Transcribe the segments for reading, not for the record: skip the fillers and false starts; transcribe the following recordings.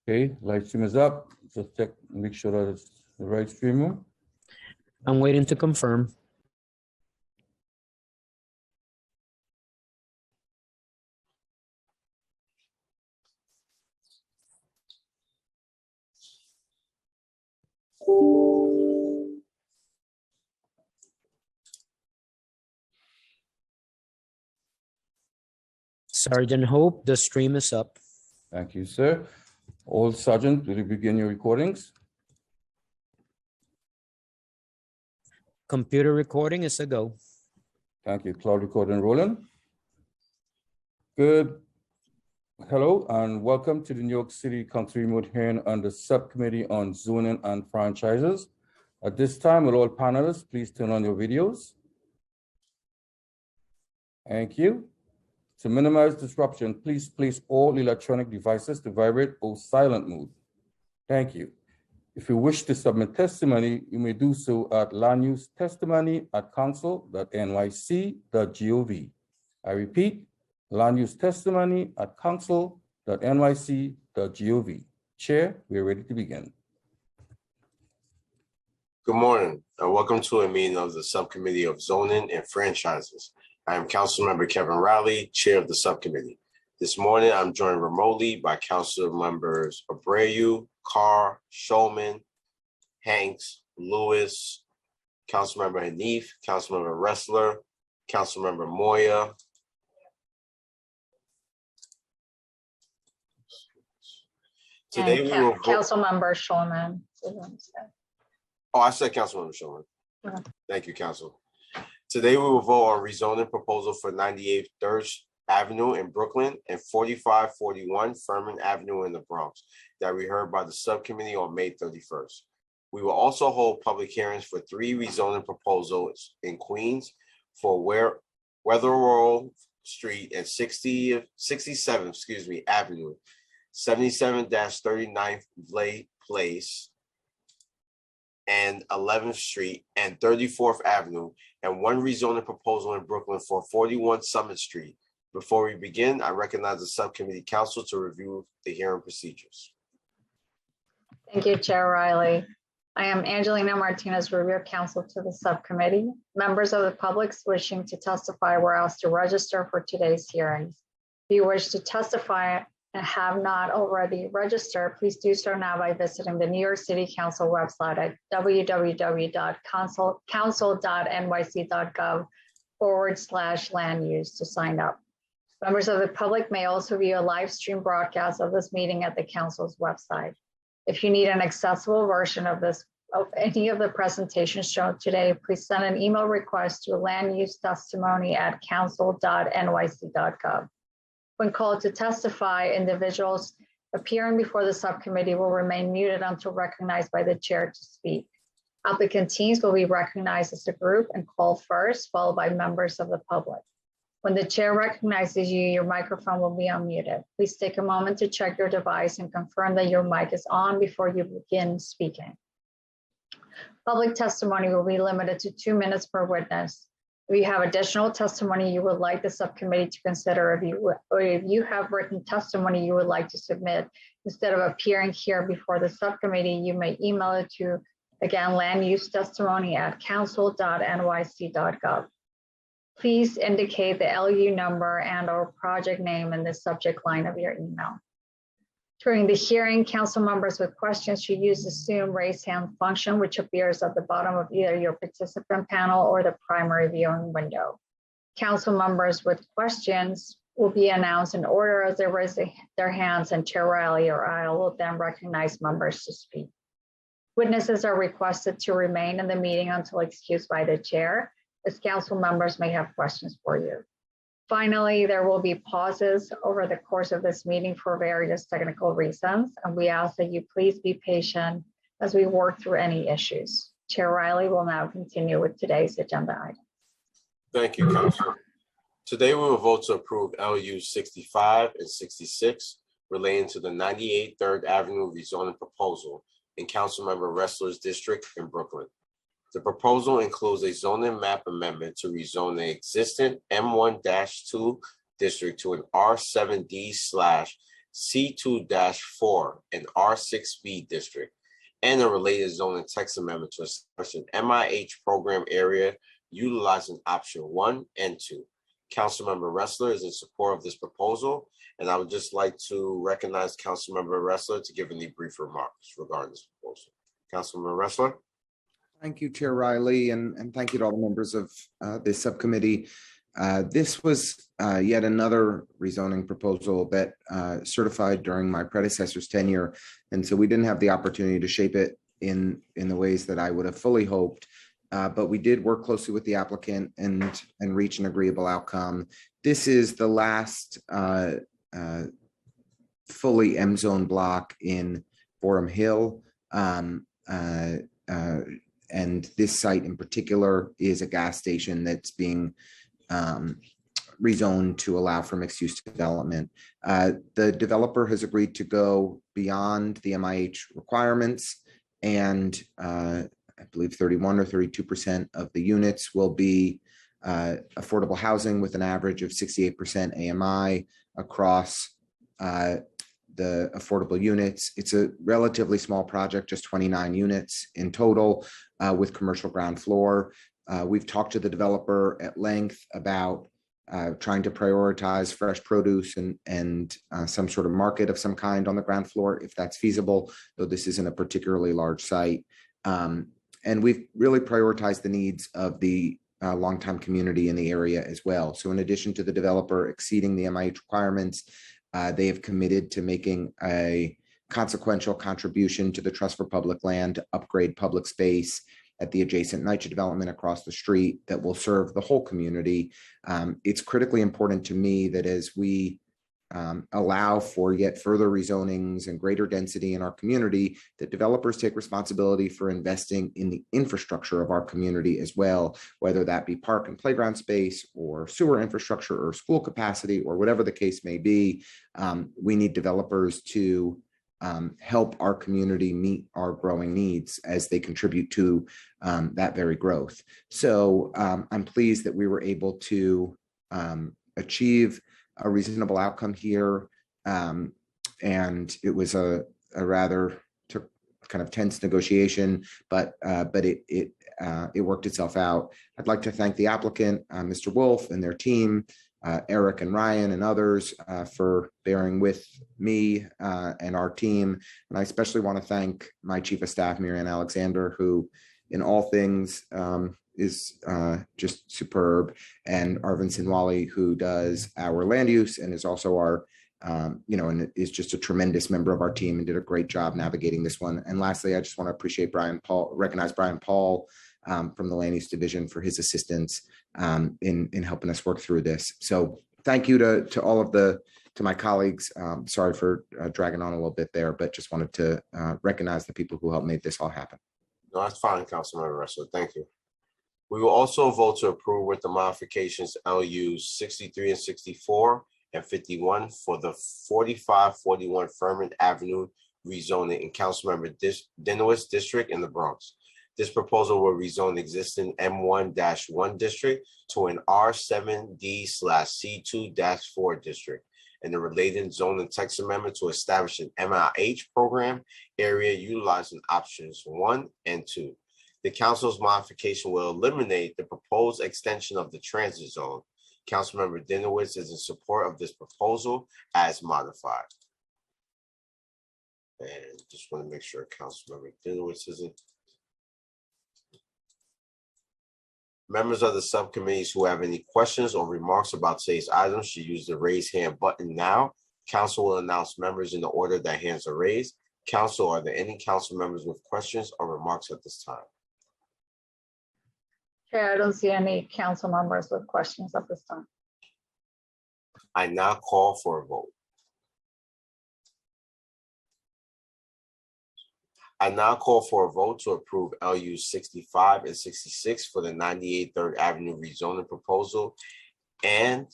Okay, live stream is up. Just check, make sure that it's the right stream room. I'm waiting to confirm. Sergeant Hope, the stream is up. Thank you, sir. Old Sergeant, will you begin your recordings? Computer recording is a go. Thank you. Cloud recording rolling. Good. Hello and welcome to the New York City Council remote hearing on the Subcommittee on Zoning and Franchises. At this time, will all panelists please turn on your videos? Thank you. To minimize disruption, please place all electronic devices to vibrate or silent mode. Thank you. If you wish to submit testimony, you may do so at landusetestimony@council.nyc.gov. I repeat, landusetestimony@council.nyc.gov. Chair, we are ready to begin. Good morning and welcome to a meeting of the Subcommittee of Zoning and Franchises. I am Councilmember Kevin Riley, Chair of the Subcommittee. This morning, I'm joined remotely by Council Members Abreu, Carr, Shulman, Hanks, Lewis, Councilmember Hanif, Councilmember Ressler, Councilmember Moya, today we will vote. Councilmember Shulman. Oh, I said Councilmember Shulman. Okay. Thank you, Council. Today we will vote on rezoning proposal for 98 3rd Avenue in Brooklyn and 4541 Furman Avenue in the Bronx that we heard by the subcommittee on May 31st. We will also hold public hearings for 3 rezoning proposals in Queens for Wetherall Street and 67 Avenue, 77-39th Place and 11th Street and 34th Avenue, and 1 rezoning proposal in Brooklyn for 41 Summit Street. Before we begin, I recognize the subcommittee council to review the hearing procedures. Thank you, Chair Riley. I am Angelina Martinez, Review Counsel to the subcommittee. Members of the public wishing to testify were asked to register for today's hearings. If you wish to testify and have not already registered, please do so now by visiting the New York City Council website at www.council.nyc.gov/land use to sign up. Members of the public may also view a live stream broadcast of this meeting at the council's website. If you need an accessible version of any of the presentations shown today, please send an email request to landusetestimony@council.nyc.gov. When called to testify, individuals appearing before the subcommittee will remain muted until recognized by the chair to speak. Applicant teams will be recognized as a group and called first, followed by members of the public. When the chair recognizes you, your microphone will be unmuted. Please take a moment to check your device and confirm that your mic is on before you begin speaking. Public testimony will be limited to 2 minutes per witness. If you have additional testimony you would like the subcommittee to consider, if you have written testimony you would like to submit, instead of appearing here before the subcommittee, you may email it to, again, landusetestimony@council.nyc.gov. Please indicate the LU number and/or project name in the subject line of your email. During the hearing, council members with questions should use the Zoom raise hand function, which appears at the bottom of either your participant panel or the primary viewing window. Council members with questions will be announced in order as they raise their hands, and Chair Riley or I will then recognize members to speak. Witnesses are requested to remain in the meeting until excused by the chair, as council members may have questions for you. Finally, there will be pauses over the course of this meeting for various technical reasons, and we ask that you please be patient as we work through any issues. Chair Riley will now continue with today's agenda items. Thank you, Council. Today we will vote to approve LU 65 and 66 relating to the 98 3rd Avenue rezoning proposal in Councilmember Ressler's district in Brooklyn. The proposal includes a zoning map amendment to rezone the existing M1-2 district to an R7D/6 C2-4 and R6B district, and a related zoning text amendment to establish an MIH program area utilizing option 1 and 2. Councilmember Ressler is in support of this proposal, and I would just like to recognize Councilmember Ressler to give any brief remarks regarding this proposal. Councilmember Ressler. Thank you, Chair Riley, and thank you to all the members of this subcommittee. This was yet another rezoning proposal that certified during my predecessor's tenure, and so we didn't have the opportunity to shape it in the ways that I would have fully hoped. But we did work closely with the applicant and reach an agreeable outcome. This is the last fully M zone block in Borum Hill. And this site in particular is a gas station that's being rezoned to allow for mixed use development. The developer has agreed to go beyond the MIH requirements, and I believe 31 or 32% of the units will be affordable housing with an average of 68% AMI across the affordable units. It's a relatively small project, just 29 units in total with commercial ground floor. We've talked to the developer at length about trying to prioritize fresh produce and some sort of market of some kind on the ground floor, if that's feasible, though this isn't a particularly large site. And we've really prioritized the needs of the longtime community in the area as well. So in addition to the developer exceeding the MIH requirements, they have committed to making a consequential contribution to the Trust for Public Land to upgrade public space at the adjacent Nycc development across the street that will serve the whole community. It's critically important to me that as we allow for yet further rezonings and greater density in our community, that developers take responsibility for investing in the infrastructure of our community as well, whether that be park and playground space or sewer infrastructure or school capacity or whatever the case may be. We need developers to help our community meet our growing needs as they contribute to that very growth. So I'm pleased that we were able to achieve a reasonable outcome here. And it was a rather kind of tense negotiation, but it worked itself out. I'd like to thank the applicant, Mr. Wolf, and their team, Eric and Ryan and others for bearing with me and our team. And I especially want to thank my Chief of Staff, Marianne Alexander, who in all things is just superb, and Arvind Sinwali, who does our land use and is also our, and is just a tremendous member of our team and did a great job navigating this one. And lastly, I just want to recognize Brian Paul from the land use division for his assistance in helping us work through this. So thank you to all of to my colleagues. Sorry for dragging on a little bit there, but just wanted to recognize the people who helped make this all happen. No, that's fine, Councilmember Ressler. Thank you. We will also vote to approve with the modifications LUs 63 and 64 and 51 for the 4541 Furman Avenue rezoning in Councilmember Dinowitz district in the Bronx. This proposal will rezone existing M1-1 district to an R7D/C2-4 district and the related zoning text amendment to establish an MIH program area utilizing options 1 and 2. The council's modification will eliminate the proposed extension of the transit zone. Councilmember Dinowitz is in support of this proposal as modified. And just want to make sure Councilmember Dinowitz isn't. Members of the subcommittees who have any questions or remarks about today's items should use the raise hand button now. Council will announce members in the order that hands are raised. Council, are there any council members with questions or remarks at this time? Chair, I don't see any council members with questions at this time. I now call for a vote. I now call for a vote to approve LU 65 and 66 for the 98 3rd Avenue rezoning proposal and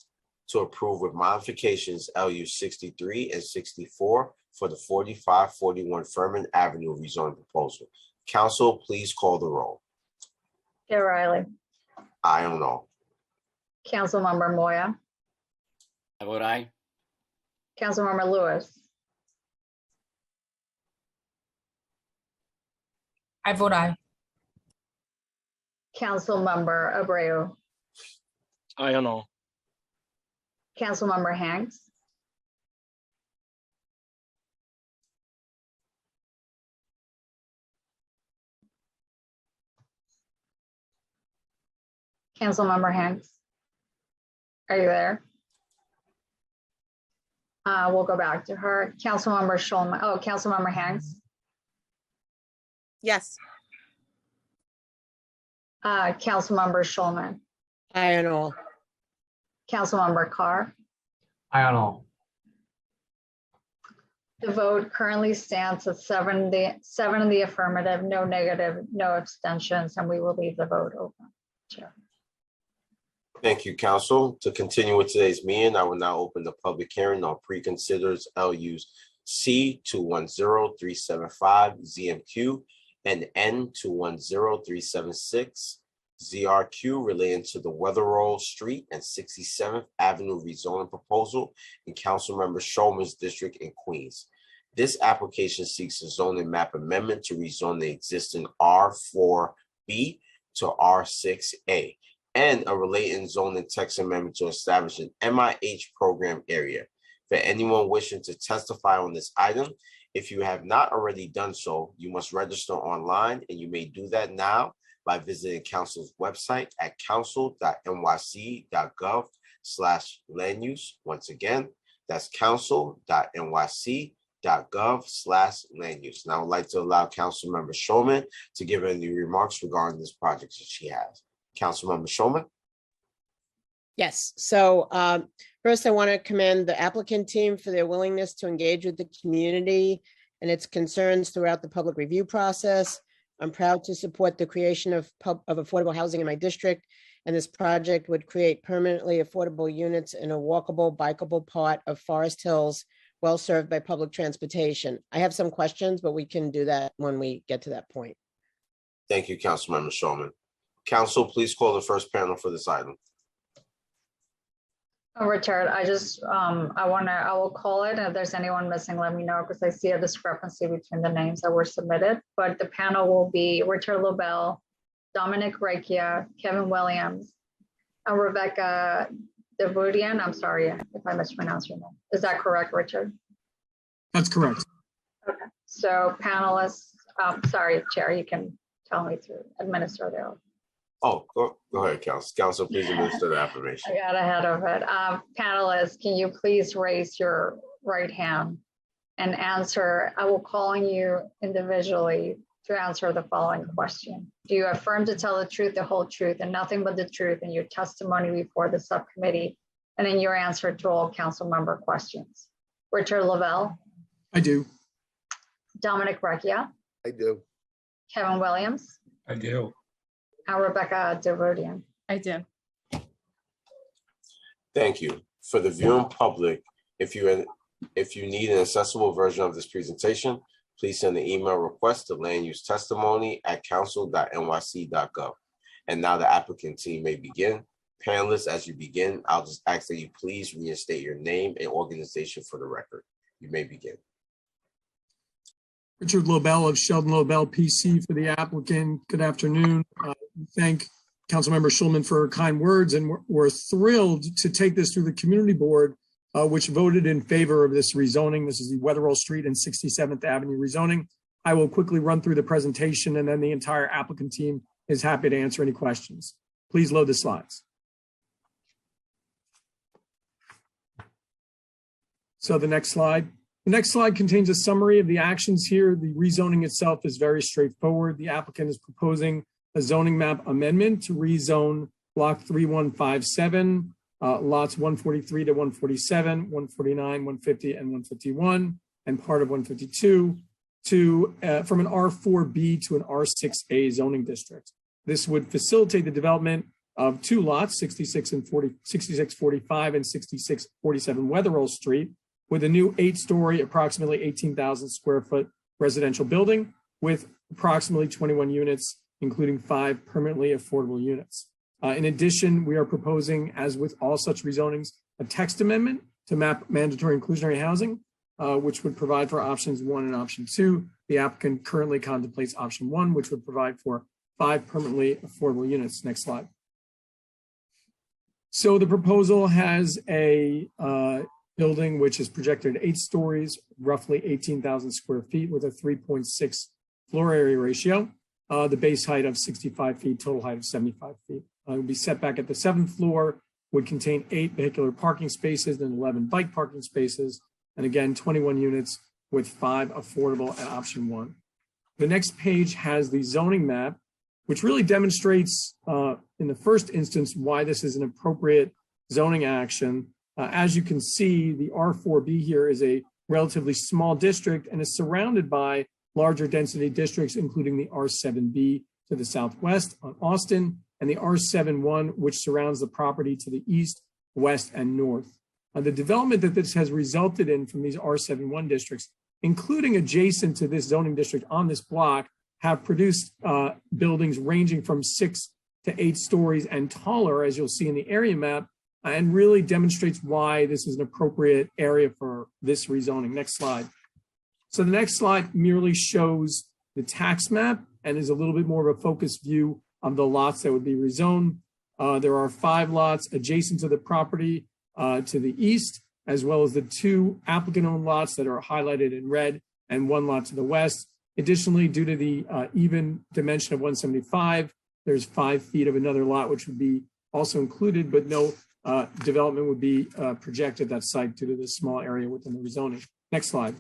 to approve with modifications LU 63 and 64 for the 4541 Furman Avenue rezoning proposal. Council, please call the roll. Chair Riley, I don't know. Councilmember Moya, I vote aye. Councilmember Lewis, I vote aye. Councilmember Abreu, Aye on all. Councilmember Hanks, Councilmember Hanks. Are you there? We'll go back to her. Councilmember Schulman, oh, Councilmember Hanks, Yes. Councilmember Schulman, Aye on all. Councilmember Carr. Aye on all. The vote currently stands at seven in the affirmative, no negative, no abstentions, and we will leave the vote open. Chair. Thank you, council. To continue with today's meeting, I will now open the public hearing on pre-considers LUs C 210375 ZMQ and N 210376 ZRQ relating to the Weatherall Street and 67th Avenue rezoning proposal in Councilmember Shulman's district in Queens. This application seeks a zoning map amendment to rezone the existing R4B to R6A and a related zoning text amendment to establish an MIH program area. For anyone wishing to testify on this item, if you have not already done so, you must register online, and you may do that now by visiting council's website at council.nyc.gov/land use. Once again, that's council.nyc.gov/land use. Now I would like to allow Councilmember Shulman to give any remarks regarding this project that she has. Councilmember Shulman. Yes. So first, I want to commend the applicant team for their willingness to engage with the community and its concerns throughout the public review process. I'm proud to support the creation of affordable housing in my district, and this project would create permanently affordable units in a walkable, bikeable part of Forest Hills, well served by public transportation. I have some questions, but we can do that when we get to that point. Thank you, Councilmember Shulman. Council, please call the first panel for this item. Richard, I will call it. And if there's anyone missing, let me know, because I see a discrepancy between the names that were submitted. But the panel will be Richard Lobel, Dominic Rekia, Kevin Williams, and Rebecca Devoodian. I'm sorry if I mispronounced your name. Is that correct, Richard? That's correct. Okay. So panelists, sorry, Chair, you can tell me to administer the oath. Oh, go ahead, Council. Council, please administer the affirmation. I got ahead of it. Panelists, can you please raise your right hand and answer? I will call on you individually to answer the following question. Do you affirm to tell the truth, the whole truth, and nothing but the truth in your testimony before the subcommittee and in your answer to all council member questions? Richard Lavelle? I do. Dominic Recchia? I do. Kevin Williams? I do. And Rebecca Devoodian? I do. Thank you. For the viewing public, if you need an accessible version of this presentation, please send an email request to landusetestimony@council.nyc.gov. And now the applicant team may begin. Panelists, as you begin, I'll just ask that you please reinstate your name and organization for the record. You may begin. Richard Lobel of Sheldon Lobel PC for the applicant. Good afternoon. Thank Councilmember Shulman for her kind words, and we're thrilled to take this through the community board, which voted in favor of this rezoning. This is the Weatherall Street and 67th Avenue rezoning. I will quickly run through the presentation, and then the entire applicant team is happy to answer any questions. Please load the slides. So the next slide. The next slide contains a summary of the actions here. The rezoning itself is very straightforward. The applicant is proposing a zoning map amendment to rezone block 3157, lots 143 to 147, 149, 150, and 151, and part of 152 from an R4B to an R6A zoning district. This would facilitate the development of two lots, 6645 and 6647 Weatherall Street, with a new 8-story, approximately 18,000 square foot residential building with approximately 21 units, including 5 permanently affordable units. In addition, we are proposing, as with all such rezonings, a text amendment to map mandatory inclusionary housing, which would provide for options 1 and option 2. the applicant currently contemplates option 1, which would provide for 5 permanently affordable units. Next slide. So the proposal has a building which is projected at 8 stories, roughly 18,000 square feet with a 3.6 floor area ratio. The base height of 65 feet, total height of 75 feet. It would be set back at the 7th floor, would contain 8 vehicular parking spaces and 11 bike parking spaces. And again, 21 units with 5 affordable at option 1. The next page has the zoning map, which really demonstrates in the first instance why this is an appropriate zoning action. As you can see, the R4B here is a relatively small district and is surrounded by larger density districts, including the R7B to the southwest on Austin and the R71, which surrounds the property to the east, west, and north. The development that this has resulted in from these R71 districts, including adjacent to this zoning district on this block, have produced buildings ranging from 6 to 8 stories and taller, as you'll see in the area map, and really demonstrates why this is an appropriate area for this rezoning. Next slide. So the next slide merely shows the tax map and is a little bit more of a focused view of the lots that would be rezoned. There are 5 lots adjacent to the property to the east, as well as the 2 applicant-owned lots that are highlighted in red and 1 lot to the west. Additionally, due to the even dimension of 175, there's 5 feet of another lot, which would be also included, but no development would be projected at that site due to the small area within the rezoning. Next slide.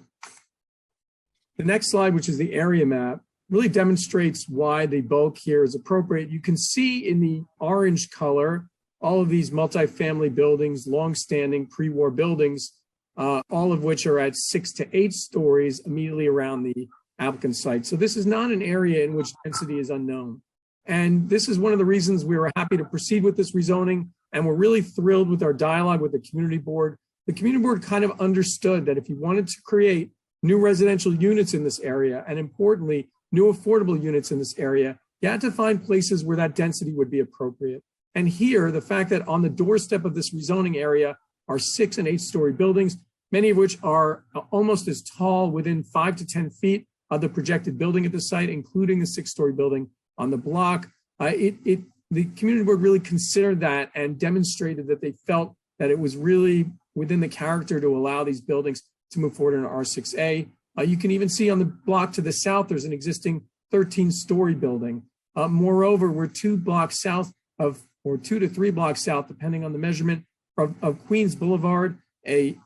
The next slide, which is the area map, really demonstrates why the bulk here is appropriate. You can see in the orange color, all of these multifamily buildings, long-standing pre-war buildings, all of which are at 6 to 8 stories immediately around the applicant site. So this is not an area in which density is unknown. And this is one of the reasons we were happy to proceed with this rezoning. And we're really thrilled with our dialogue with the community board. The community board kind of understood that if you wanted to create new residential units in this area, and importantly, new affordable units in this area, you had to find places where that density would be appropriate. And here, the fact that on the doorstep of this rezoning area are 6 and 8 story buildings, many of which are almost as tall, within 5 to 10 feet of the projected building at the site, including the 6-story building on the block. The community board really considered that and demonstrated that they felt that it was really within the character to allow these buildings to move forward in R6A. You can even see on the block to the south, there's an existing 13-story building. Moreover, we're 2 blocks south of, or 2 to 3 blocks south, depending on the measurement, of Queens Boulevard, a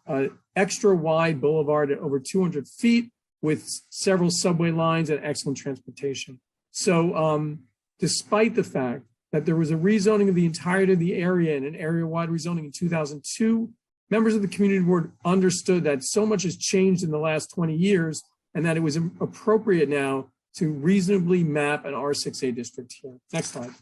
extra wide boulevard at over 200 feet with several subway lines and excellent transportation. So despite the fact that there was a rezoning of the entirety of the area and an area-wide rezoning in 2002, members of the community board understood that so much has changed in the last 20 years and that it was appropriate now to reasonably map an R6A district here. Next slide.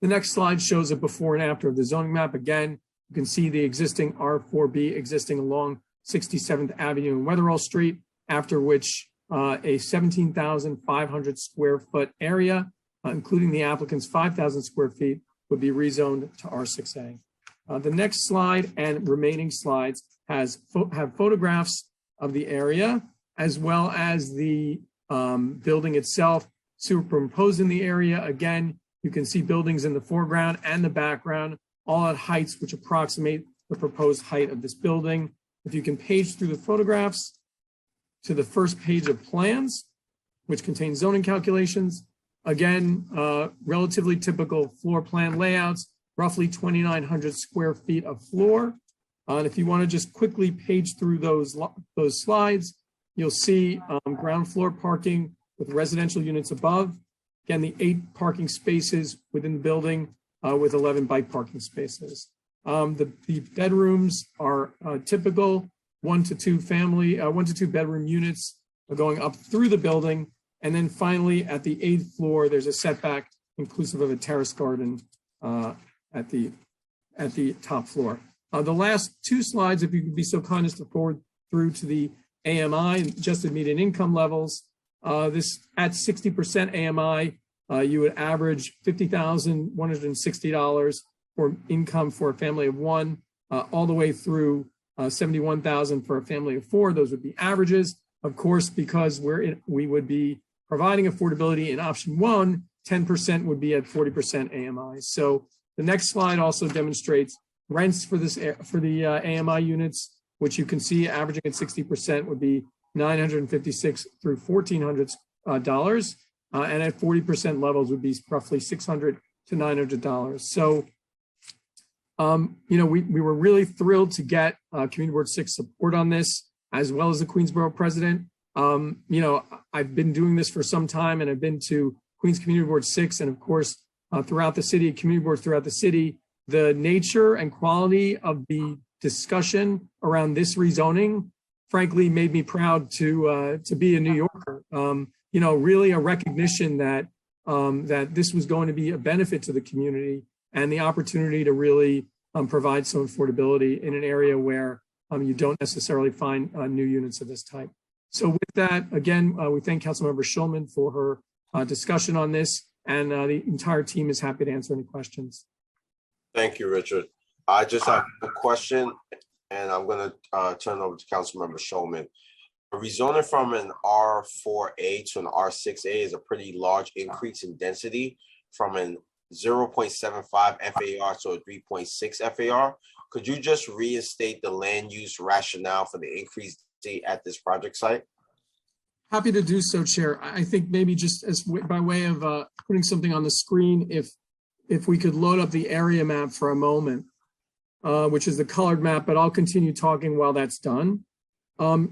The next slide shows a before and after of the zoning map. Again, you can see the existing R4B existing along 67th Avenue and Weatherall Street, after which a 17,500 square foot area, including the applicant's 5,000 square feet, would be rezoned to R6A. The next slide and remaining slides have photographs of the area, as well as the building itself superimposed in the area. Again, you can see buildings in the foreground and the background, all at heights which approximate the proposed height of this building. If you can page through the photographs to the first page of plans, which contains zoning calculations. Again, relatively typical floor plan layouts, roughly 2,900 square feet of floor. And if you want to just quickly page through those slides, you'll see ground floor parking with residential units above. Again, the 8 parking spaces within the building with 11 bike parking spaces. The bedrooms are typical 1 to 2 bedroom units going up through the building. And then finally, at the 8th floor, there's a setback inclusive of a terrace garden at the top floor. The last 2 slides, if you could be so kind as to forward through to the AMI, adjusted median income levels. This at 60% AMI, you would average $50,160 for income for a family of 1, all the way through $71,000 for a family of 4. Those would be averages. Of course, because we would be providing affordability in option 1, 10% would be at 40% AMI. So the next slide also demonstrates rents for the AMI units, which you can see averaging at 60% would be $956 through $1,400, and at 40% levels would be roughly $600 to $900. So, we were really thrilled to get Community Board 6 support on this, as well as the Queensborough president. I've been doing this for some time, and I've been to Queens Community Board 6, and of course, throughout the city, community boards throughout the city. The nature and quality of the discussion around this rezoning, frankly, made me proud to be a New Yorker. Really a recognition that this was going to be a benefit to the community, and the opportunity to really provide some affordability in an area where you don't necessarily find new units of this type. So with that, again, we thank Councilmember Schulman for her discussion on this, and the entire team is happy to answer any questions. Thank you, Richard. I just have a question, and I'm going to turn it over to Councilmember Schulman. Rezoning from an R4A to an R6A is a pretty large increase in density from an 0.75 FAR to a 3.6 FAR. Could you just reinstate the land use rationale for the increased density at this project site? Happy to do so, Chair. I think maybe just by way of putting something on the screen, if we could load up the area map for a moment, which is the colored map, but I'll continue talking while that's done.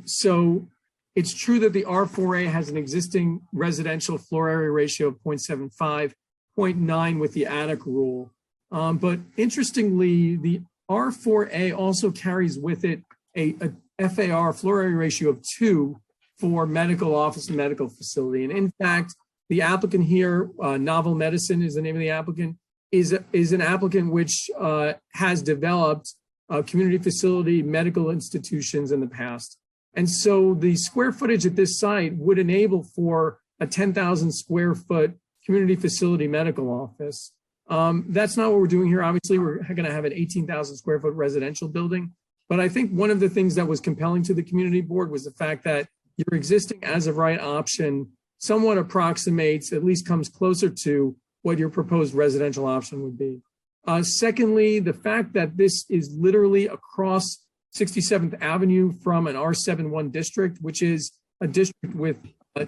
So it's true that the R4A has an existing residential floor area ratio of 0.75, 0.9 with the attic rule. But interestingly, the R4A also carries with it a FAR, floor area ratio of 2 for medical office and medical facility. And in fact, the applicant here, Novel Medicine is the name of the applicant, is an applicant which has developed community facility medical institutions in the past. And so the square footage at this site would enable for a 10,000 square foot community facility medical office. That's not what we're doing here. Obviously, we're going to have an 18,000 square foot residential building. But I think one of the things that was compelling to the community board was the fact that your existing as of right option somewhat approximates, at least comes closer to what your proposed residential option would be. Secondly, the fact that this is literally across 67th Avenue from an R71 district, which is a district with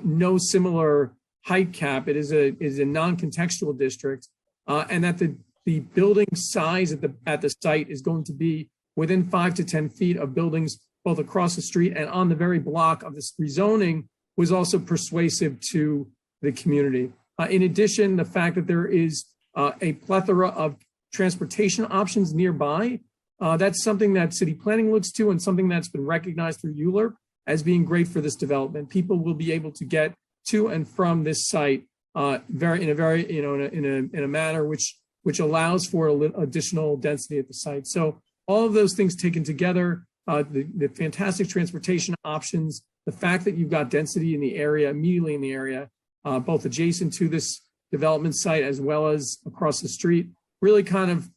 no similar height cap. It is a non-contextual district, and that the building size at the site is going to be within 5 to 10 feet of buildings both across the street and on the very block of this rezoning was also persuasive to the community. In addition, the fact that there is a plethora of transportation options nearby, that's something that city planning looks to and something that's been recognized through ULURP as being great for this development. People will be able to get to and from this site in a manner which allows for additional density at the site. So all of those things taken together, the fantastic transportation options, the fact that you've got density in the area, immediately in the area, both adjacent to this development site as well as across the street, really kind of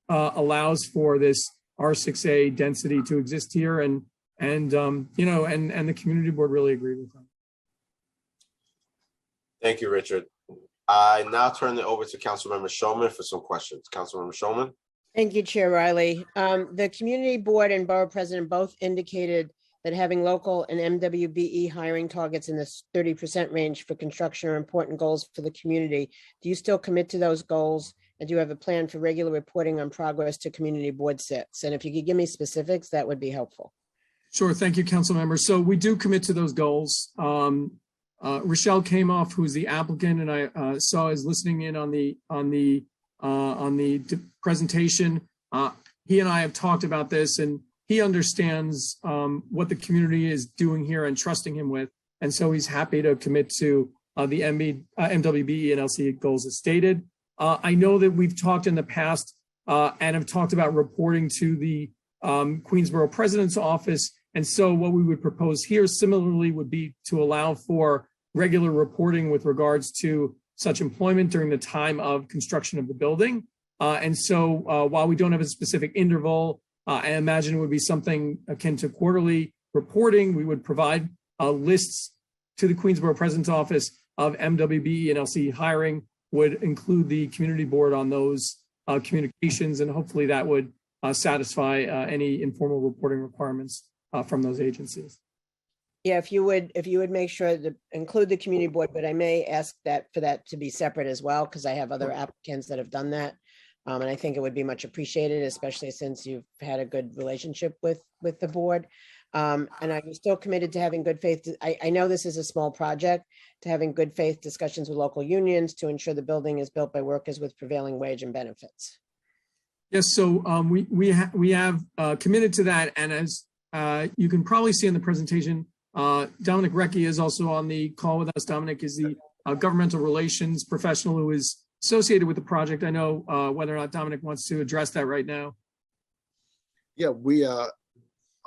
allows for this R6A density to exist here, and the community board really agreed with that. Thank you, Richard. I now turn it over to Councilmember Schulman for some questions. Councilmember Schulman. Thank you, Chair Riley. The community board and borough president both indicated that having local and MWBE hiring targets in the 30% range for construction are important goals for the community. Do you still commit to those goals? And do you have a plan for regular reporting on progress to community board sits? And if you could give me specifics, that would be helpful. Sure. Thank you, council member. So we do commit to those goals. Rochelle Kamoff, who's the applicant, and I saw is listening in on the presentation. He and I have talked about this, and he understands what the community is doing here and trusting him with. And so he's happy to commit to the MWBE and LC goals as stated. I know that we've talked in the past and have talked about reporting to the Queensborough President's Office. And so what we would propose here similarly would be to allow for regular reporting with regards to such employment during the time of construction of the building. And so while we don't have a specific interval, I imagine it would be something akin to quarterly reporting. We would provide lists to the Queensborough President's Office of MWBE and LC hiring would include the community board on those communications, and hopefully that would satisfy any informal reporting requirements from those agencies. Yeah, if you would make sure to include the community board, but I may ask that for that to be separate as well, because I have other applicants that have done that. And I think it would be much appreciated, especially since you've had a good relationship with the board. And are you still committed to having good faith? I know this is a small project, to having good faith discussions with local unions to ensure the building is built by workers with prevailing wage and benefits. Yes, so we have committed to that, and as you can probably see in the presentation, Dominic Recchi is also on the call with us. Dominic is the governmental relations professional who is associated with the project. I know whether or not Dominic wants to address that right now. Yeah, we are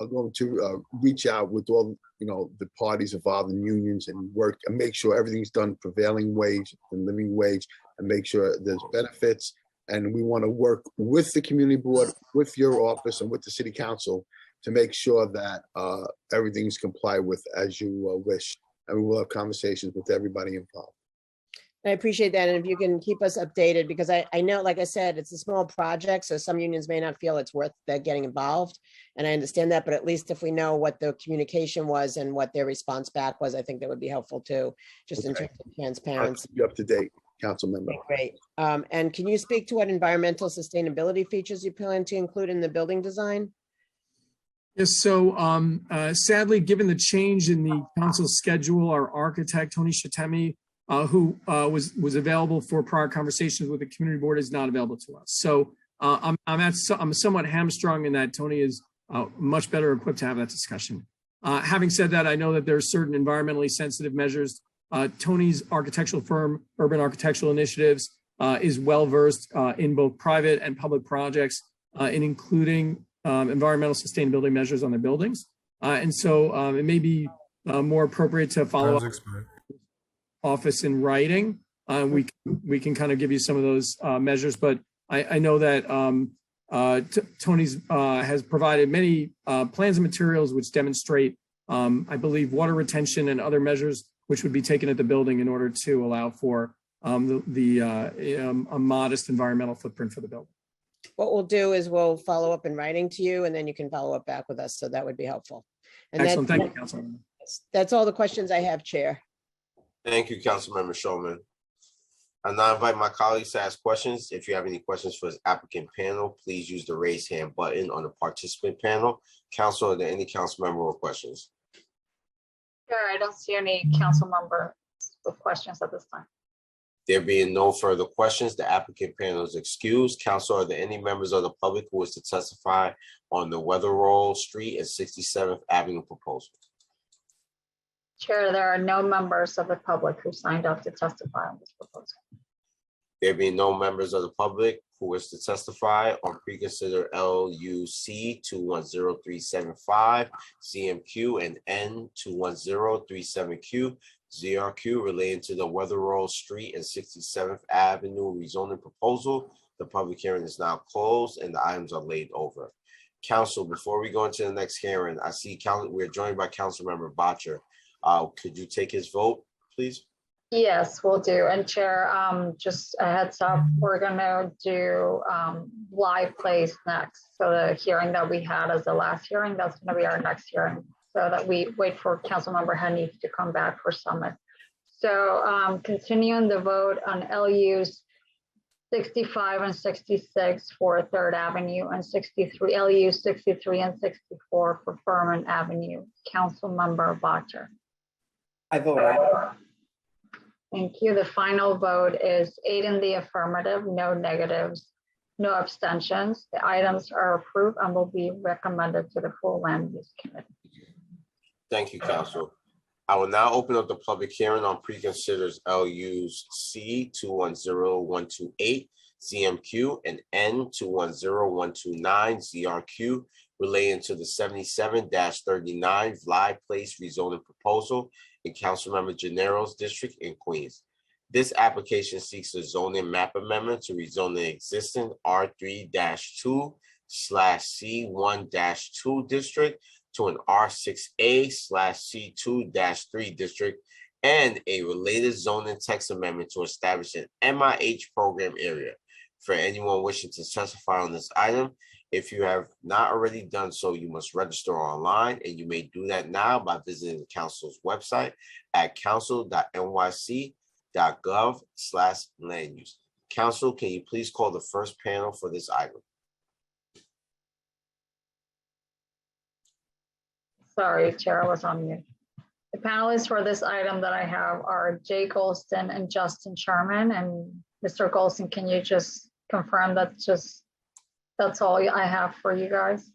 going to reach out with all the parties involved in unions and work and make sure everything's done prevailing wage and living wage, and make sure there's benefits. And we want to work with the community board, with your office, and with the city council to make sure that everything's complied with as you wish. And we will have conversations with everybody involved. I appreciate that. And if you can keep us updated, because I know, like I said, it's a small project, so some unions may not feel it's worth getting involved. And I understand that, but at least if we know what the communication was and what their response back was, I think that would be helpful too, just in terms of transparency. You're up to date, council member. Okay, great. And can you speak to what environmental sustainability features you plan to include in the building design? Yes, so sadly, given the change in the council's schedule, our architect, Tony Shatemi, who was available for prior conversations with the community board, is not available to us. So I'm somewhat hamstrung in that Tony is much better equipped to have that discussion. Having said that, I know that there are certain environmentally sensitive measures. Tony's architectural firm, Urban Architectural Initiatives, is well versed in both private and public projects, in including environmental sustainability measures on their buildings. And so it may be more appropriate to follow up office in writing. We can kind of give you some of those measures, but I know that Tony's has provided many plans and materials which demonstrate, I believe, water retention and other measures which would be taken at the building in order to allow for a modest environmental footprint for the building. What we'll do is we'll follow up in writing to you, and then you can follow up back with us. So that would be helpful. And excellent. Thank you, Councilman. That's all the questions I have, Chair. Thank you, Councilmember Showman. I now invite my colleagues to ask questions. If you have any questions for this applicant panel, please use the raise hand button on the participant panel. Council, are there any council member or questions? Sure, I don't see any council members with questions at this time. There being no further questions, the applicant panel is excused. Council, are there any members of the public who wish to testify on the Weatherall Street and 67th Avenue proposal? Chair, there are no members of the public who signed up to testify on this proposal. There being no members of the public who wish to testify on pre-considered LUC 210375, CMQ, and N 210370Q, ZRQ relating to the Weatherall Street and 67th Avenue rezoning proposal. The public hearing is now closed and the items are laid over. Council, before we go into the next hearing, I see we're joined by Councilmember Botcher. Could you take his vote, please? Yes, we'll do. And Chair, just a heads up, we're going to do live plays next. So the hearing that we had as the last hearing, that's going to be our next hearing, so that we wait for Councilmember Henny to come back for summit. So continuing the vote on LUs 65 and 66 for 3rd Avenue and 63, LU 63 and 64 for Furman Avenue. Councilmember Botcher. I vote aye. Thank you. The final vote is 8 in the affirmative, no negatives, no abstentions. The items are approved and will be recommended to the full Land Use Committee. Thank you, Council. I will now open up the public hearing on pre-considered LUs C 210128, CMQ, and N 210129, ZRQ, relating to the 77-39 Live Place rezoning proposal in Councilmember Gennaro's district in Queens. This application seeks a zoning map amendment to rezone the existing R3-2/C1-2 district to an R6A/C2-3 district and a related zoning text amendment to establish an MIH program area. For anyone wishing to testify on this item, if you have not already done so, you must register online, and you may do that now by visiting the council's website at council.nyc.gov/land use. Council, can you please call the first panel for this item? Sorry, Chair, I was on mute. The panelists for this item that I have are Jay Golston and Justin Sherman. And Mr. Golston, can you just confirm that's all I have for you guys?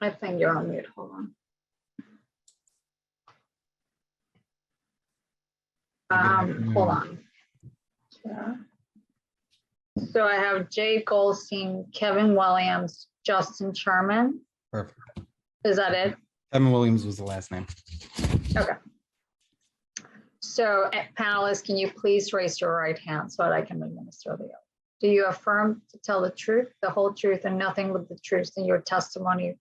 I think you're on mute. Hold on. Hold on. Yeah. So I have Jay Goldstein, Kevin Williams, Justin Sherman. Perfect. Is that it? Kevin Williams was the last name. Okay. So panelists, can you please raise your right hand so that I can administer the oath? Do you affirm to tell the truth, the whole truth, and nothing but the truth in your testimony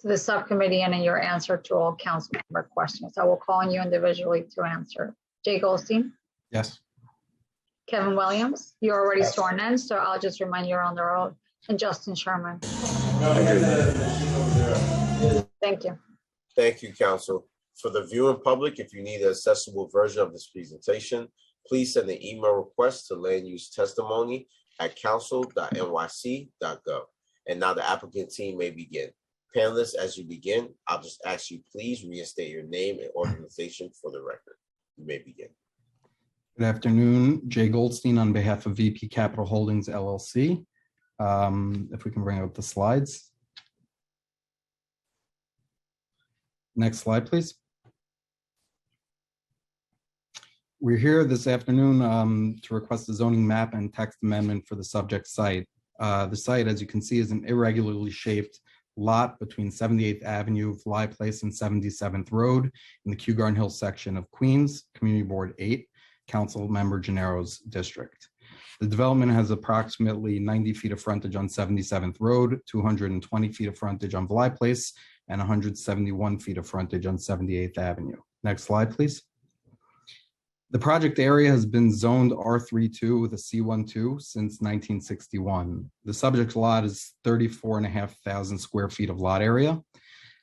to the subcommittee and in your answer to all council member questions? I will call on you individually to answer. Jay Goldstein? Yes. Kevin Williams, you're already sworn in, so I'll just remind you're on the road. And Justin Sherman. Thank you. Thank you, Council. For the viewing public, if you need an accessible version of this presentation, please send an email request to landusetestimony@council.nyc.gov. And now the applicant team may begin. Panelists, as you begin, I'll just ask you please reinstate your name and organization for the record. You may begin. Good afternoon, Jay Goldstein on behalf of VP Capital Holdings LLC. If we can bring up the slides. Next slide, please. We're here this afternoon to request a zoning map and text amendment for the subject site. The site, as you can see, is an irregularly shaped lot between 78th Avenue, Fly Place, and 77th Road in the Kew Garden Hills section of Queens, Community Board 8, Council Member Gennaro's district. The development has approximately 90 feet of frontage on 77th Road, 220 feet of frontage on Fly Place, and 171 feet of frontage on 78th Avenue. Next slide, please. The project area has been zoned R32 with a C12 since 1961. The subject lot is 34,500 square feet of lot area.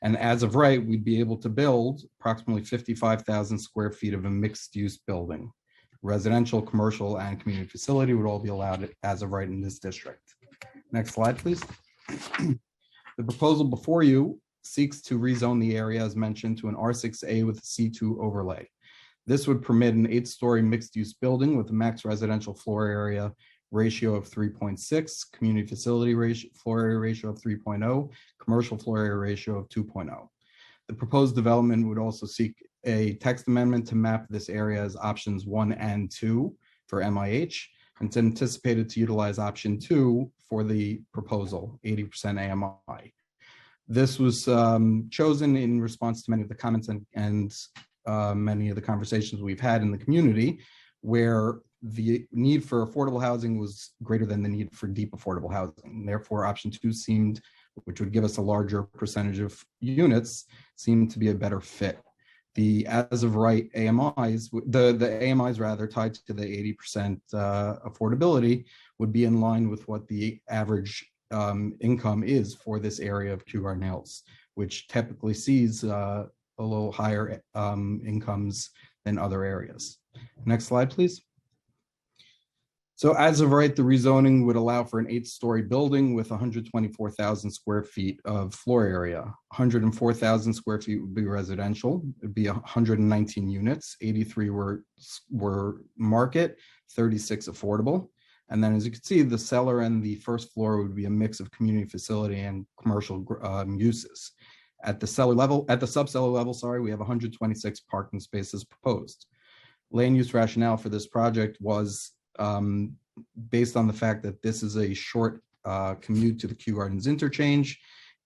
And as of right, we'd be able to build approximately 55,000 square feet of a mixed use building. Residential, commercial, and community facility would all be allowed as of right in this district. Next slide, please. The proposal before you seeks to rezone the area as mentioned to an R6A with a C2 overlay. This would permit an 8-story mixed-use building with a max residential floor area ratio of 3.6, community facility ratio, floor area ratio of 3.0, commercial floor area ratio of 2.0. The proposed development would also seek a text amendment to map this area as options 1 and 2 for MIH, and it's anticipated to utilize option 2 for the proposal, 80% AMI. This was chosen in response to many of the comments and many of the conversations we've had in the community, where the need for affordable housing was greater than the need for deep affordable housing. Therefore, option 2 seemed, which would give us a larger percentage of units, seemed to be a better fit. The as of right AMIs, the AMIs rather tied to the 80% affordability would be in line with what the average income is for this area of Kew Garden Hills, which typically sees a little higher incomes than other areas. Next slide, please. So as of right, the rezoning would allow for an 8-story building with 124,000 square feet of floor area. 104,000 square feet would be residential. It'd be 119 units. 83 were market, 36 affordable. And then as you can see, the cellar and the first floor would be a mix of community facility and commercial uses. At the cellar level, at the subcellar level, sorry, we have 126 parking spaces proposed. Land use rationale for this project was based on the fact that this is a short commute to the Kew Gardens interchange.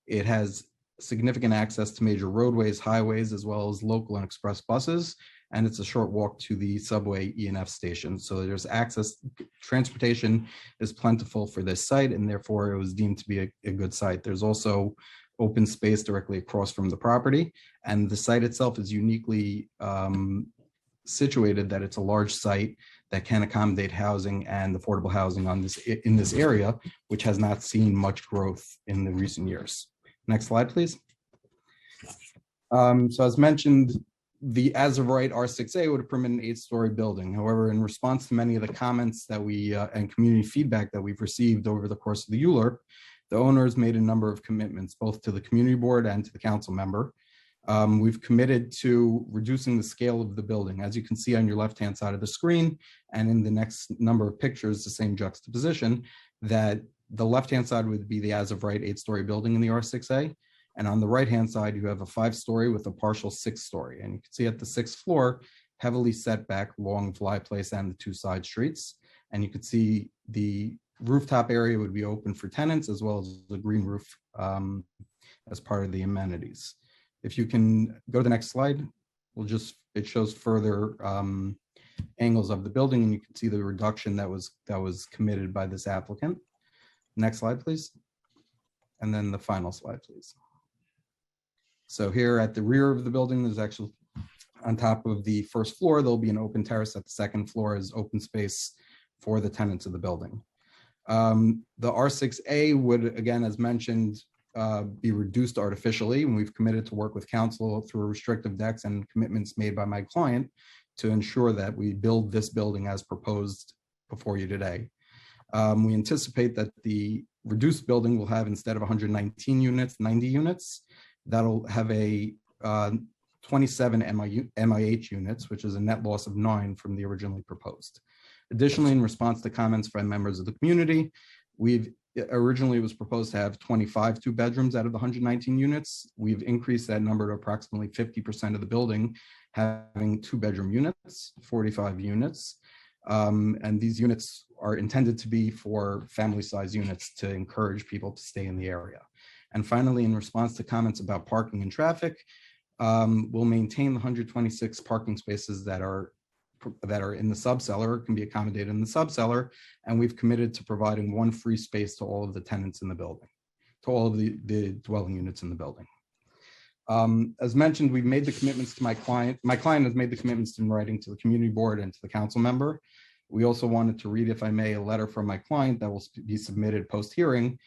It has significant access to major roadways, highways, as well as local and express buses. and it's a short walk to the subway E&F station. So there's access, transportation is plentiful for this site, and therefore it was deemed to be a good site. There's also open space directly across from the property, and the site itself is uniquely situated that it's a large site that can accommodate housing and affordable housing in this area, which has not seen much growth in the recent years. Next slide, please. So as mentioned, the as of right R6A would permit an 8-story building. However, in response to many of the comments that we and community feedback that we've received over the course of the ULURP, the owners made a number of commitments, both to the community board and to the council member. We've committed to reducing the scale of the building. As you can see on your left-hand side of the screen, and in the next number of pictures, the same juxtaposition, that the left-hand side would be the as of right 8-story building in the R6A. And on the right-hand side, you have a 5-story with a partial 6-story. And you can see at the 6th floor, heavily set back along Fly Place and the 2 side streets. And you can see the rooftop area would be open for tenants, as well as the green roof as part of the amenities. If you can go to the next slide, it shows further angles of the building, and you can see the reduction that was committed by this applicant. Next slide, please. And then the final slide, please. So here at the rear of the building, there's actually, on top of the 1st floor, there'll be an open terrace at the 2nd floor as open space for the tenants of the building. The R6A would, again, as mentioned, be reduced artificially, and we've committed to work with council through restrictive decks and commitments made by my client to ensure that we build this building as proposed before you today. We anticipate that the reduced building will have, instead of 119 units, 90 units. That'll have a 27 MIH units, which is a net loss of 9 from the originally proposed. Additionally, in response to comments from members of the community, originally was proposed to have 25 2-bedrooms out of the 119 units. We've increased that number to approximately 50% of the building having 2-bedroom units, 45 units. And these units are intended to be for family size units to encourage people to stay in the area. And finally, in response to comments about parking and traffic, we'll maintain the 126 parking spaces that are in the subcellar, can be accommodated in the subcellar, and we've committed to providing 1 free space to all of the tenants in the building, to all of the dwelling units in the building. As mentioned, we've made the commitments to my client. My client has made the commitments in writing to the community board and to the council member. We also wanted to read, if I may, a letter from my client that will be submitted post-hearing,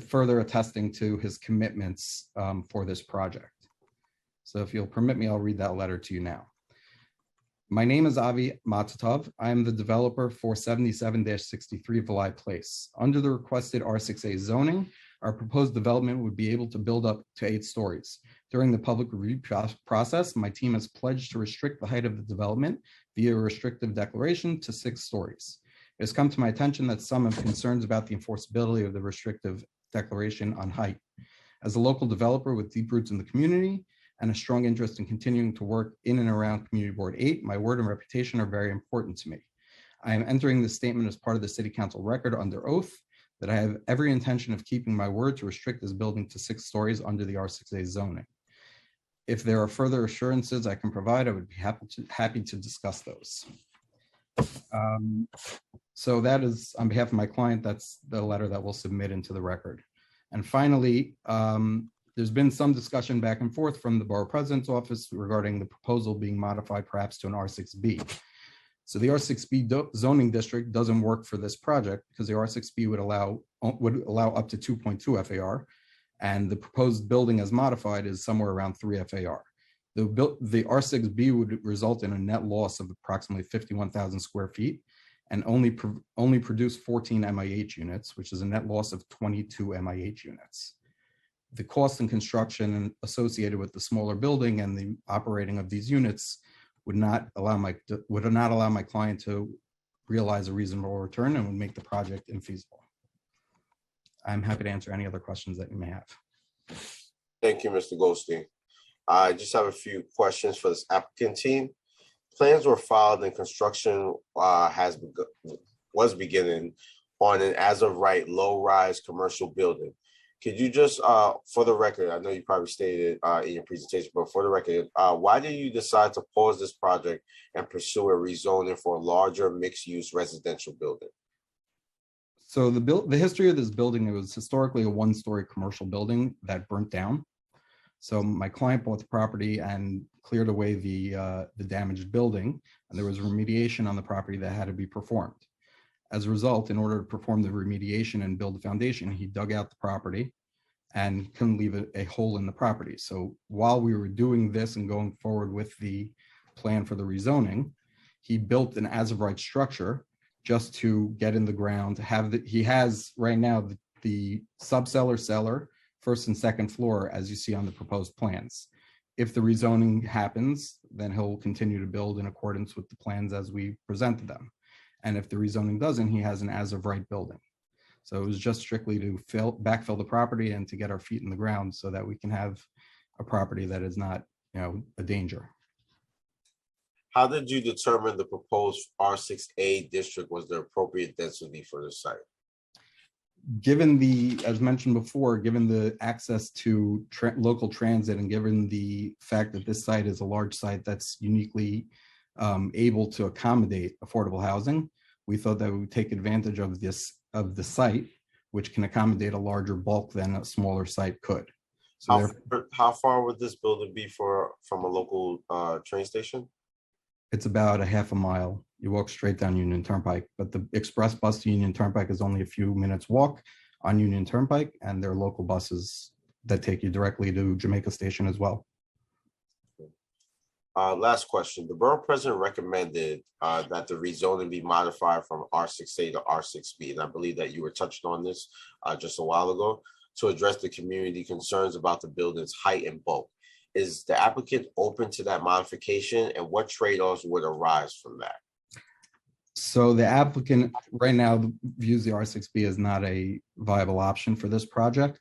further attesting to his commitments for this project. So if you'll permit me, I'll read that letter to you now. My name is Avi Matatov. I am the developer for 77-63 Valai Place. Under the requested R6A zoning, our proposed development would be able to build up to 8 stories. During the public review process, my team has pledged to restrict the height of the development via a restrictive declaration to 6 stories. It has come to my attention that some have concerns about the enforceability of the restrictive declaration on height. As a local developer with deep roots in the community and a strong interest in continuing to work in and around Community Board 8, my word and reputation are very important to me. I am entering this statement as part of the City Council record under oath that I have every intention of keeping my word to restrict this building to 6 stories under the R6A zoning. If there are further assurances I can provide, I would be happy to discuss those. So that is, on behalf of my client, that's the letter that we'll submit into the record. And finally, there's been some discussion back and forth from the Borough President's office regarding the proposal being modified perhaps to an R6B. So the R6B zoning district doesn't work for this project because the R6B would allow up to 2.2 FAR, and the proposed building as modified is somewhere around 3 FAR. The R6B would result in a net loss of approximately 51,000 square feet and only produce 14 MIH units, which is a net loss of 22 MIH units. The cost and construction associated with the smaller building and the operating of these units would not allow my client to realize a reasonable return and would make the project infeasible. I'm happy to answer any other questions that you may have. Thank you, Mr. Goldstein. I just have a few questions for this applicant team. Plans were filed and construction was beginning on an as of right low-rise commercial building. Could you just, for the record, I know you probably stated in your presentation, but for the record, why did you decide to pause this project and pursue a rezoning for a larger mixed-use residential building? So the history of this building, it was historically a one-story commercial building that burnt down. So my client bought the property and cleared away the damaged building, and there was remediation on the property that had to be performed. As a result, in order to perform the remediation and build the foundation, he dug out the property and couldn't leave a hole in the property. So while we were doing this and going forward with the plan for the rezoning, he built an as-of-right structure just to get in the ground. He has right now the subcellar, cellar, first and second floor, as you see on the proposed plans. If the rezoning happens, then he'll continue to build in accordance with the plans as we presented them. And if the rezoning doesn't, he has an as-of-right building. So it was just strictly to backfill the property and to get our feet in the ground so that we can have a property that is not, a danger. How did you determine the proposed R6A district was the appropriate density for the site? Given as mentioned before, given the access to local transit and given the fact that this site is a large site that's uniquely able to accommodate affordable housing, we thought that we would take advantage of the site, which can accommodate a larger bulk than a smaller site could. So how far would this building be from a local train station? It's about a half a mile. You walk straight down Union Turnpike, but the express bus to Union Turnpike is only a few minutes walk on Union Turnpike, and there are local buses that take you directly to Jamaica Station as well. Last question. The borough president recommended that the rezoning be modified from R6A to R6B, and I believe that you were touched on this just a while ago, to address the community concerns about the building's height and bulk. Is the applicant open to that modification, and what trade-offs would arise from that? So the applicant right now views the R6B as not a viable option for this project.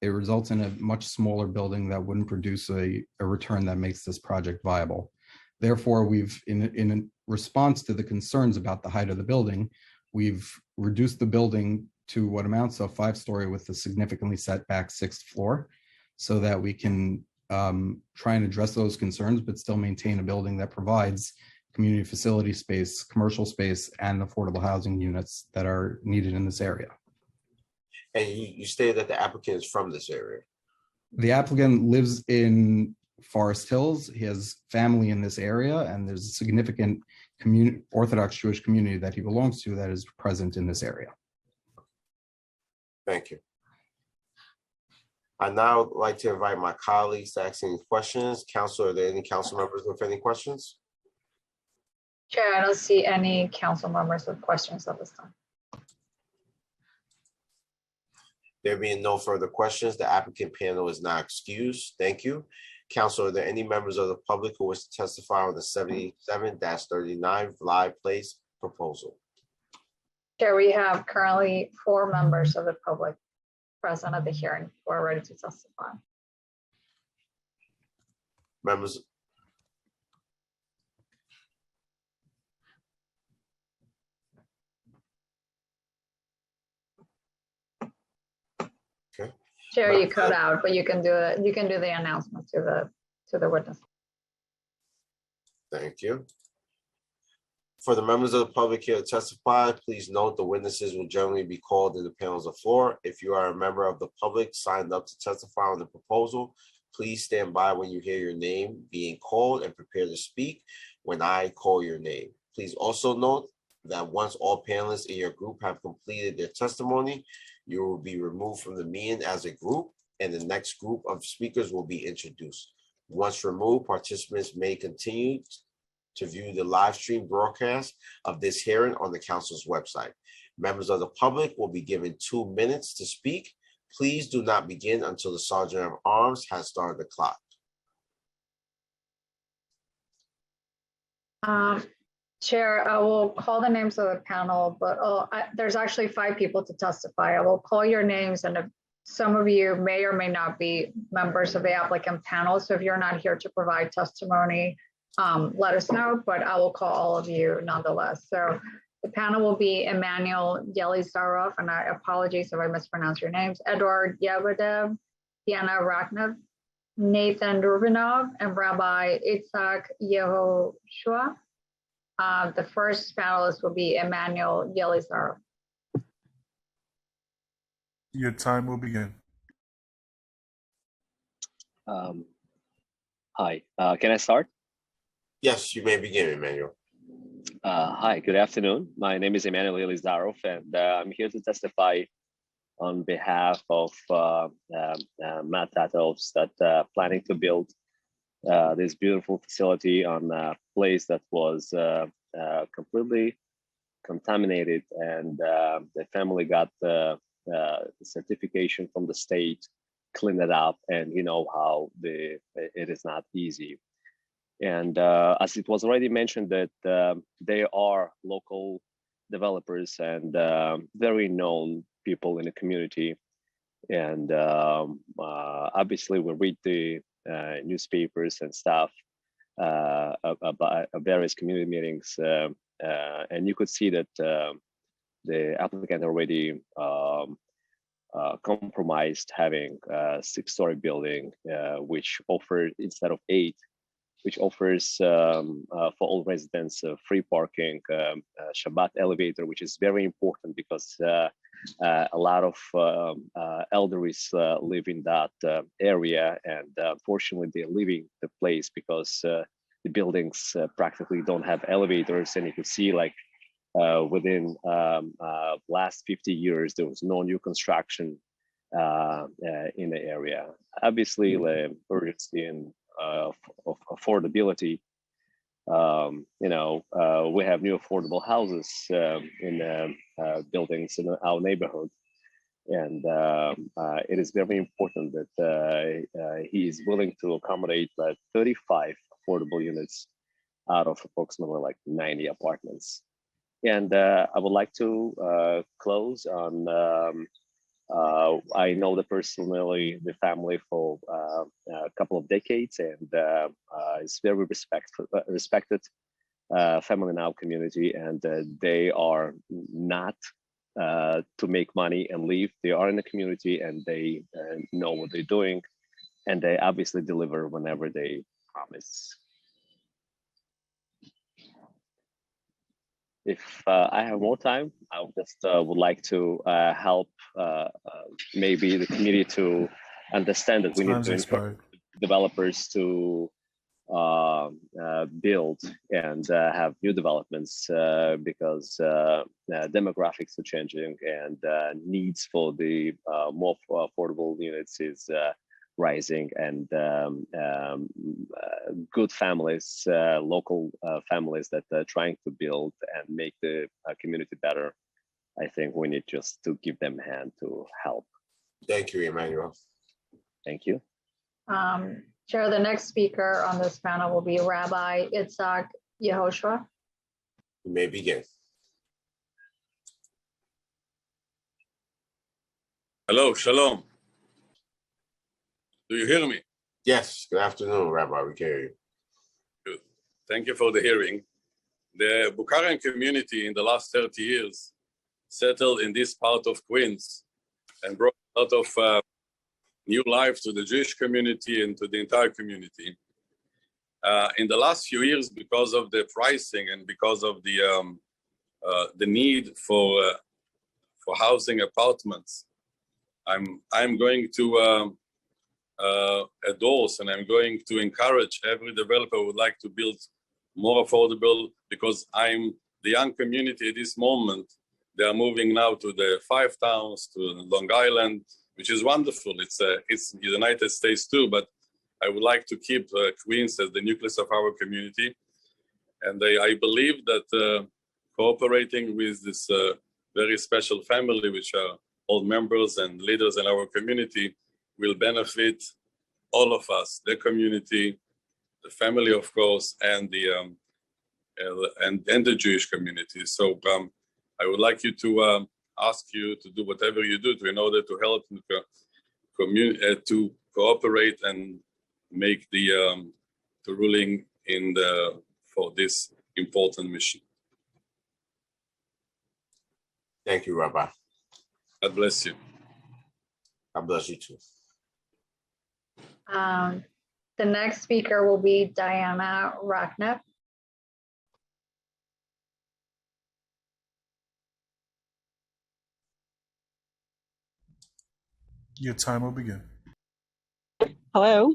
It results in a much smaller building that wouldn't produce a return that makes this project viable. Therefore, we've, in response to the concerns about the height of the building, we've reduced the building to what amounts to a 5-story with a significantly set back 6th floor, so that we can try and address those concerns, but still maintain a building that provides community facility space, commercial space, and affordable housing units that are needed in this area. And you stated that the applicant is from this area. The applicant lives in Forest Hills. He has family in this area, and there's a significant Orthodox Jewish community that he belongs to that is present in this area. Thank you. I'd now like to invite my colleagues to ask any questions. Council, are there any council members with any questions? Chair, I don't see any council members with questions at this time. There being no further questions, the applicant panel is now excused. Thank you. Council, are there any members of the public who wish to testify on the 77-39 Bly Place proposal? Chair, we have currently 4 members of the public present at the hearing who are ready to testify. Members. Okay. Chair, you cut out, but you can do it. You can do the announcement to the witness. Thank you. For the members of the public here to testify, please note the witnesses will generally be called in the panels of floor. If you are a member of the public signed up to testify on the proposal, please stand by when you hear your name being called and prepare to speak when I call your name. Please also note that once all panelists in your group have completed their testimony, you will be removed from the meeting as a group, and the next group of speakers will be introduced. Once removed, participants may continue to view the live stream broadcast of this hearing on the council's website. Members of the public will be given 2 minutes to speak. Please do not begin until the Sergeant of Arms has started the clock. Chair, I will call the names of the panel, but there's actually 5 people to testify. I will call your names, and if some of you may or may not be members of the applicant panel, so if you're not here to provide testimony, let us know, but I will call all of you nonetheless. So The panel will be Emmanuel Yelizarov, and I apologize if I mispronounce your names, Edward Yabadev, Diana Raknev, Nathan Rubinov, and Rabbi Itzhak Yehoshua. The first panelist will be Emmanuel Yelizarov. Your time will begin. Hi, can I start? Yes, you may begin, Emmanuel. Hi, good afternoon. My name is Emmanuel Elizarov, and I'm here to testify on behalf of Matt Tatovs that planning to build this beautiful facility on a place that was completely contaminated, and the family got the certification from the state, cleaned it up, and you know how it is not easy. And as it was already mentioned that they are local developers and very known people in the community. And obviously we read the newspapers and stuff about various community meetings. And you could see that the applicant already compromised having a 6-story building, which offered, instead of 8, which offers for all residents free parking, Shabbat elevator, which is very important because a lot of elderlies live in that area, and unfortunately they're leaving the place because the buildings practically don't have elevators. And you can see, like, within last 50 years, there was no new construction in the area. Obviously, the urgency and of affordability. We have new affordable houses in buildings in our neighborhood, and it is very important that he is willing to accommodate 35 affordable units out of approximately like 90 apartments. And I would like to close on I know personally the family for a couple of decades, and it's very respected family in our community, and they are not to make money and leave. They are in the community, and they know what they're doing, and they obviously deliver whenever they promise. If I have more time, I just would like to help maybe the community to understand that we need to encourage developers to build and have new developments because demographics are changing, and needs for the more affordable units is rising, and good families, local families that are trying to build and make the community better. I think we need just to give them a hand to help. Thank you, Emmanuel. Thank you. Chair, the next speaker on this panel will be Rabbi Itzhak Yehoshua. You may begin. Hello, shalom. Do you hear me? Yes, good afternoon, Rabbi. We can hear you. Good. Thank you for the hearing. The Bukharian community in the last 30 years settled in this part of Queens and brought a lot of new life to the Jewish community and to the entire community. In the last few years, because of the pricing and because of the need for housing apartments, I'm going to endorse, and I'm going to encourage every developer who would like to build more affordable, because I'm the young community at this moment. They are moving now to the 5 towns, to Long Island, which is wonderful. It's the United States too, but I would like to keep Queens as the nucleus of our community. And I believe that cooperating with this very special family, which are all members and leaders in our community, will benefit all of us, the community, the family, of course, and the Jewish community. So I would like you to ask you to do whatever you do in order to help to cooperate and make the ruling for this important mission. Thank you, Rabbi. God bless you. God bless you too. The next speaker will be Diana Racknett. Your time will begin. Hello.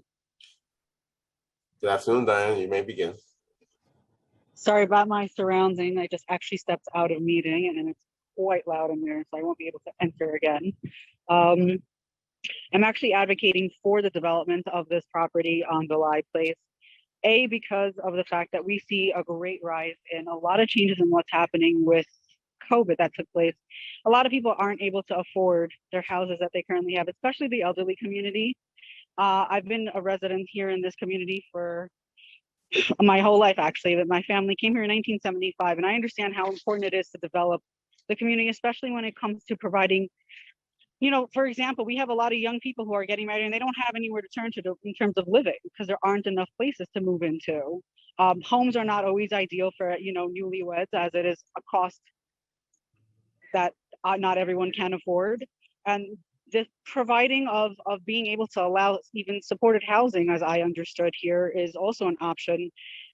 Good afternoon, Diane. You may begin. Sorry about my surrounding. I just actually stepped out of a meeting and it's quite loud in there, so I won't be able to enter again. I'm actually advocating for the development of this property on Villi Place. A, because of the fact that we see a great rise in a lot of changes in what's happening with COVID that took place. A lot of people aren't able to afford their houses that they currently have, especially the elderly community. I've been a resident here in this community for my whole life, actually, but my family came here in 1975, and I understand how important it is to develop the community, especially when it comes to providing, for example, we have a lot of young people who are getting married and they don't have anywhere to turn to in terms of living because there aren't enough places to move into. Homes are not always ideal for, newlyweds, as it is a cost that not everyone can afford. And the providing of being able to allow even supported housing, as I understood here, is also an option.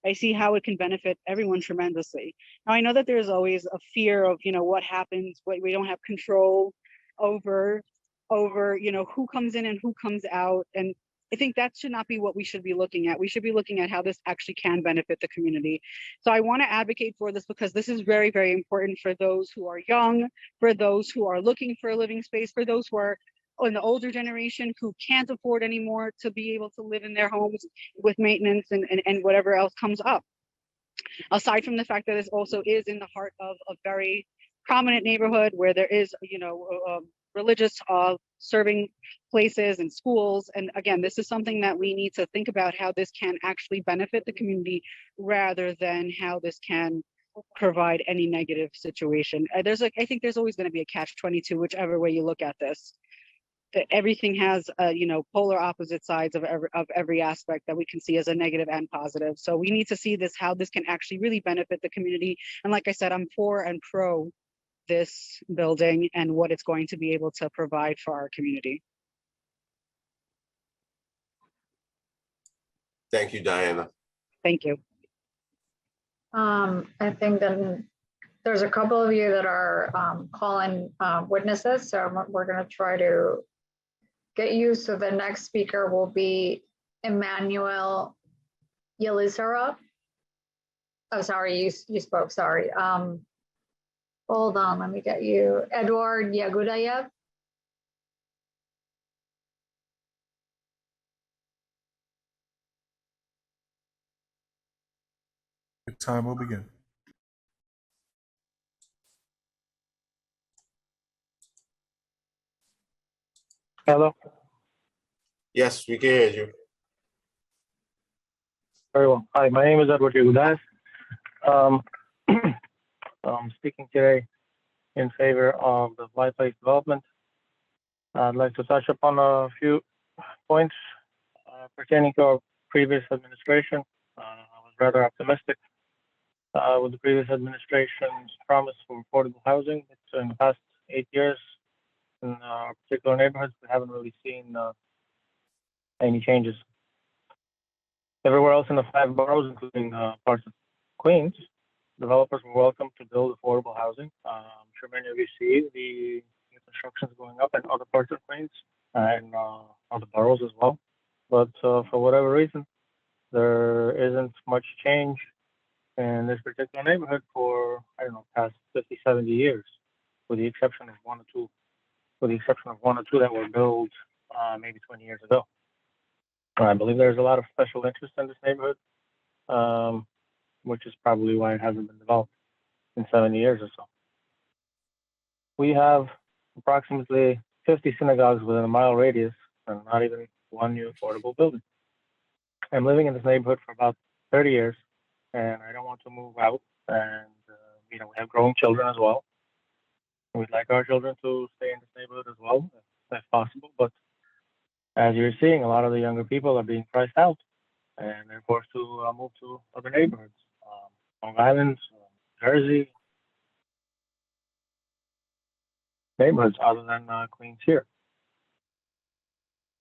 I see how it can benefit everyone tremendously. Now, I know that there's always a fear of, what happens, what we don't have control over, who comes in and who comes out. And I think that should not be what we should be looking at. We should be looking at how this actually can benefit the community. So I want to advocate for this because this is very, very important for those who are young, for those who are looking for a living space, for those who are in the older generation who can't afford anymore to be able to live in their homes with maintenance and whatever else comes up. Aside from the fact that this also is in the heart of a very prominent neighborhood where there is, religious serving places and schools. And again, this is something that we need to think about how this can actually benefit the community rather than how this can provide any negative situation. I think there's always going to be a catch-22, whichever way you look at this. Everything has, polar opposite sides of every aspect that we can see as a negative and positive. So we need to see how this can actually really benefit the community. And like I said, I'm for and pro this building and what it's going to be able to provide for our community. Thank you, Diana. Thank you. I think then there's a couple of you that are calling witnesses, so we're going to try to get you. So the next speaker will be Emmanuel Yelizarov. Oh, sorry, you spoke, sorry. Hold on, let me get you. Edward Yagudayev. Your time will begin. Hello. Yes, we can hear you. Very well. Hi, my name is Edward Yagudayev. I'm speaking today in favor of the Villi Place development. I'd like to touch upon a few points pertaining to our previous administration. I was rather optimistic with the previous administration's promise for affordable housing. It's in the past 8 years in our particular neighborhoods, we haven't really seen any changes. Everywhere else in the 5 boroughs, including parts of Queens, developers were welcome to build affordable housing. I'm sure many of you see the new constructions going up in other parts of Queens and other boroughs as well. But for whatever reason, there isn't much change in this particular neighborhood for, past 50, 70 years, with the exception of one or two that were built maybe 20 years ago. I believe there's a lot of special interest in this neighborhood, which is probably why it hasn't been developed in 70 years or so. We have approximately 50 synagogues within a mile radius and not even one new affordable building. I'm living in this neighborhood for about 30 years, and I don't want to move out. And, we have growing children as well. We'd like our children to stay in this neighborhood as well, if possible. But as you're seeing, a lot of the younger people are being priced out, and they're forced to move to other neighborhoods, Long Island, Jersey. neighborhoods other than Queens here.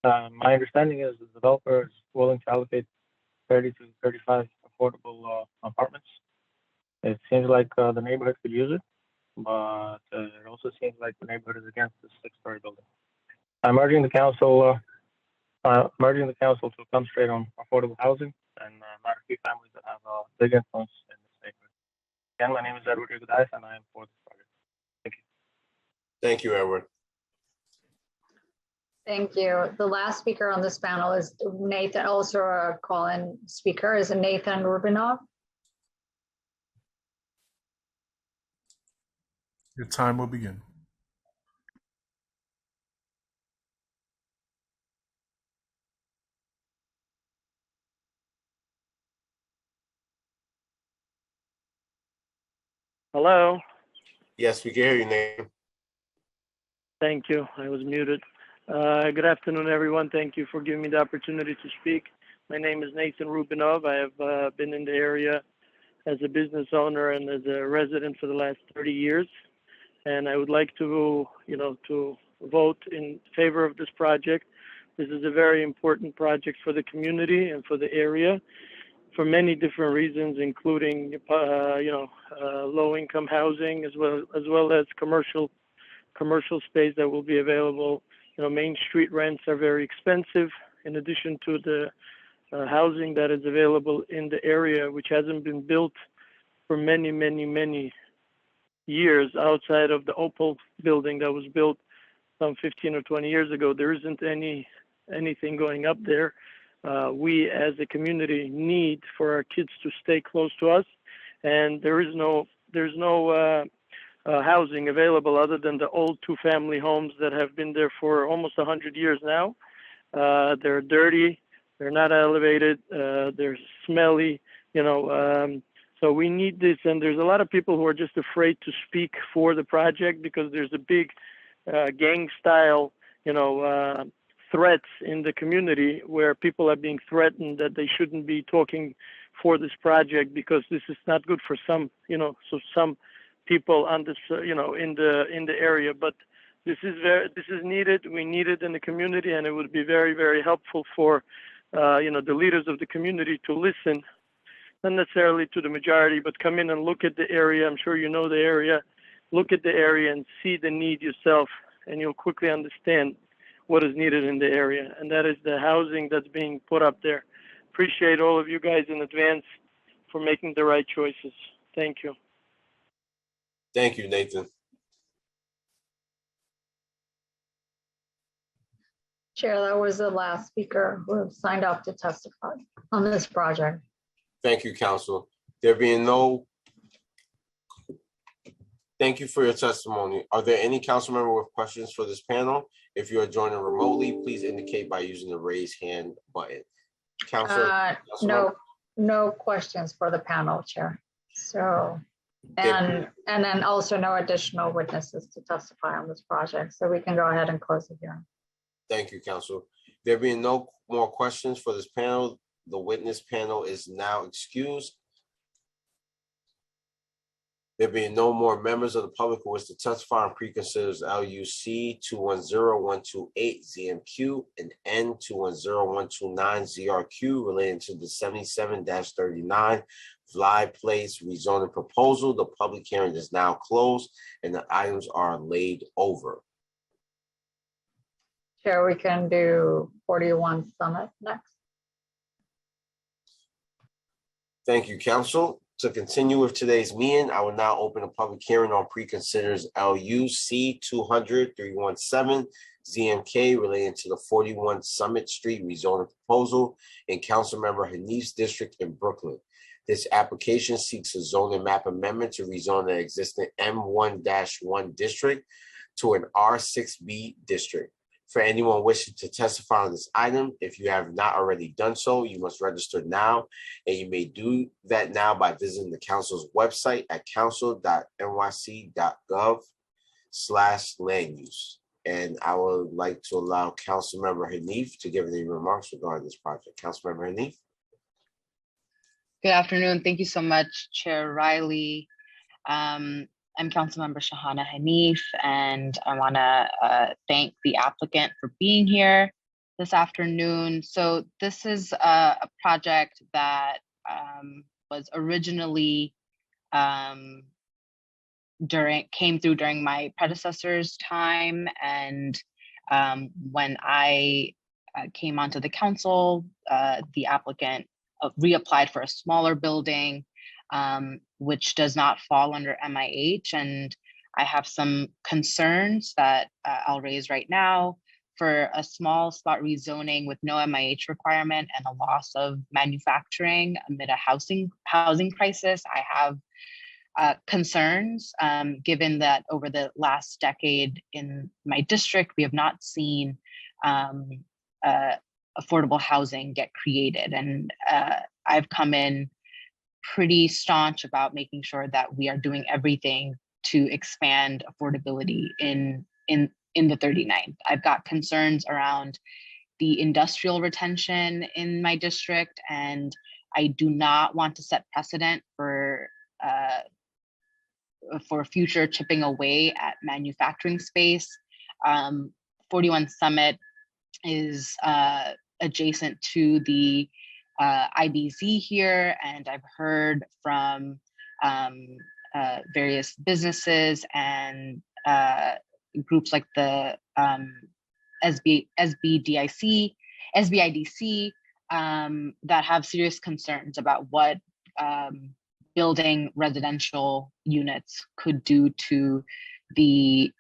My understanding is the developer is willing to allocate 30 to 35 affordable apartments. It seems like the neighborhood could use it, but it also seems like the neighborhood is against the 6-story building. I'm urging the council to come straight on affordable housing and not a few families that have a big influence in this neighborhood. Again, my name is Edward Iguodais, and I am for this project. Thank you. Thank you, Edward. Thank you. The last speaker on this panel is Nathan, also a call-in speaker, is Nathan Rubinov. Your time will begin. Hello. Yes, we can hear you, Nathan. Thank you. I was muted. Good afternoon, everyone. Thank you for giving me the opportunity to speak. My name is Nathan Rubinov. I have been in the area as a business owner and as a resident for the last 30 years. And I would like to, to vote in favor of this project. This is a very important project for the community and for the area for many different reasons, including, low-income housing as well as commercial space that will be available. Main Street rents are very expensive, in addition to the housing that is available in the area, which hasn't been built for many, many, many years outside of the Opal building that was built some 15 or 20 years ago. There isn't anything going up there. We as a community need for our kids to stay close to us, and there's no housing available other than the old 2-family homes that have been there for almost 100 years now. They're dirty, they're not elevated, they're smelly, so we need this. And there's a lot of people who are just afraid to speak for the project because there's a big gang style, threats in the community where people are being threatened that they shouldn't be talking for this project because this is not good for some, so some people on this, in the area. But this is needed. We need it in the community, and it would be very, very helpful for, the leaders of the community to listen, not necessarily to the majority, but come in and look at the area. I'm sure you know the area. Look at the area and see the need yourself, and you'll quickly understand what is needed in the area, and that is the housing that's being put up there. Appreciate all of you guys in advance for making the right choices. Thank you. Thank you, Nathan. Chair, that was the last speaker who signed up to testify on this project. Thank you, Council. Thank you for your testimony. Are there any council member with questions for this panel? If you are joining remotely, please indicate by using the raise hand button. No questions for the panel, Chair. So, and then also no additional witnesses to testify on this project. So we can go ahead and close the hearing. Thank you, Council. There being no more questions for this panel, the witness panel is now excused. There being no more members of the public who wish to testify on preconsiders LUC 210128 ZMQ and N 210129 ZRQ relating to the 77-39 Fly Place rezoning proposal. The public hearing is now closed and the items are laid over. Chair, we can do 41 Summit next. Thank you, Council. To continue with today's meeting, I will now open a public hearing on preconsiders LUC 200-317 ZMK relating to the 41 Summit Street rezoning proposal in Councilmember Hanif's district in Brooklyn. This application seeks a zoning map amendment to rezone the existing M1-1 district to an R6B district. For anyone wishing to testify on this item, if you have not already done so, you must register now, and you may do that now by visiting the council's website at council.nyc.gov/land use. And I would like to allow Councilmember Hanif to give any remarks regarding this project. Councilmember Hanif. Good afternoon. Thank you so much, Chair Riley. I'm Councilmember Shahana Hanif, and I want to thank the applicant for being here this afternoon. So this is a project that was originally came through during my predecessor's time, and when I came onto the council, the applicant reapplied for a smaller building, which does not fall under MIH. And I have some concerns that I'll raise right now. For a small spot rezoning with no MIH requirement and a loss of manufacturing amid a housing crisis, I have concerns, given that over the last decade in my district, we have not seen affordable housing get created. And I've come in pretty staunch about making sure that we are doing everything to expand affordability in the 39th. I've got concerns around the industrial retention in my district, and I do not want to set precedent for future chipping away at manufacturing space. 41 Summit is adjacent to the IBZ here, and I've heard from various businesses and groups like the SBIDC that have serious concerns about what building residential units could do to the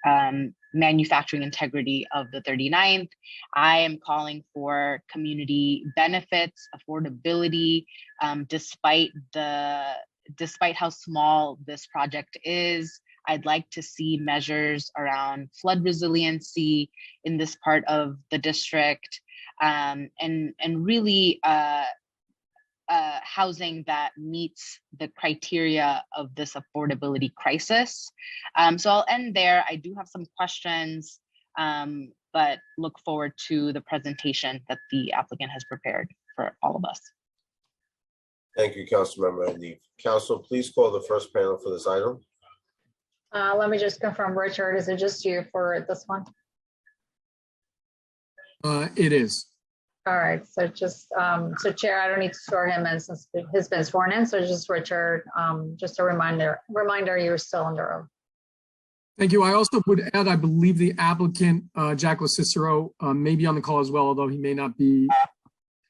manufacturing integrity of the 39th. I am calling for community benefits, affordability, despite how small this project is. I'd like to see measures around flood resiliency in this part of the district, and really housing that meets the criteria of this affordability crisis. So I'll end there. I do have some questions, but look forward to the presentation that the applicant has prepared for all of us. Thank you, Councilmember Hanif. Council, please call the first panel for this item. Let me just confirm, Richard, is it just you for this one? It is. All right, so just, so Chair, I don't need to swear him in since he's been sworn in, so just Richard, just a reminder, you're still under oath. Thank you. I also would add, I believe the applicant, Jack Cicero, may be on the call as well, although he may not be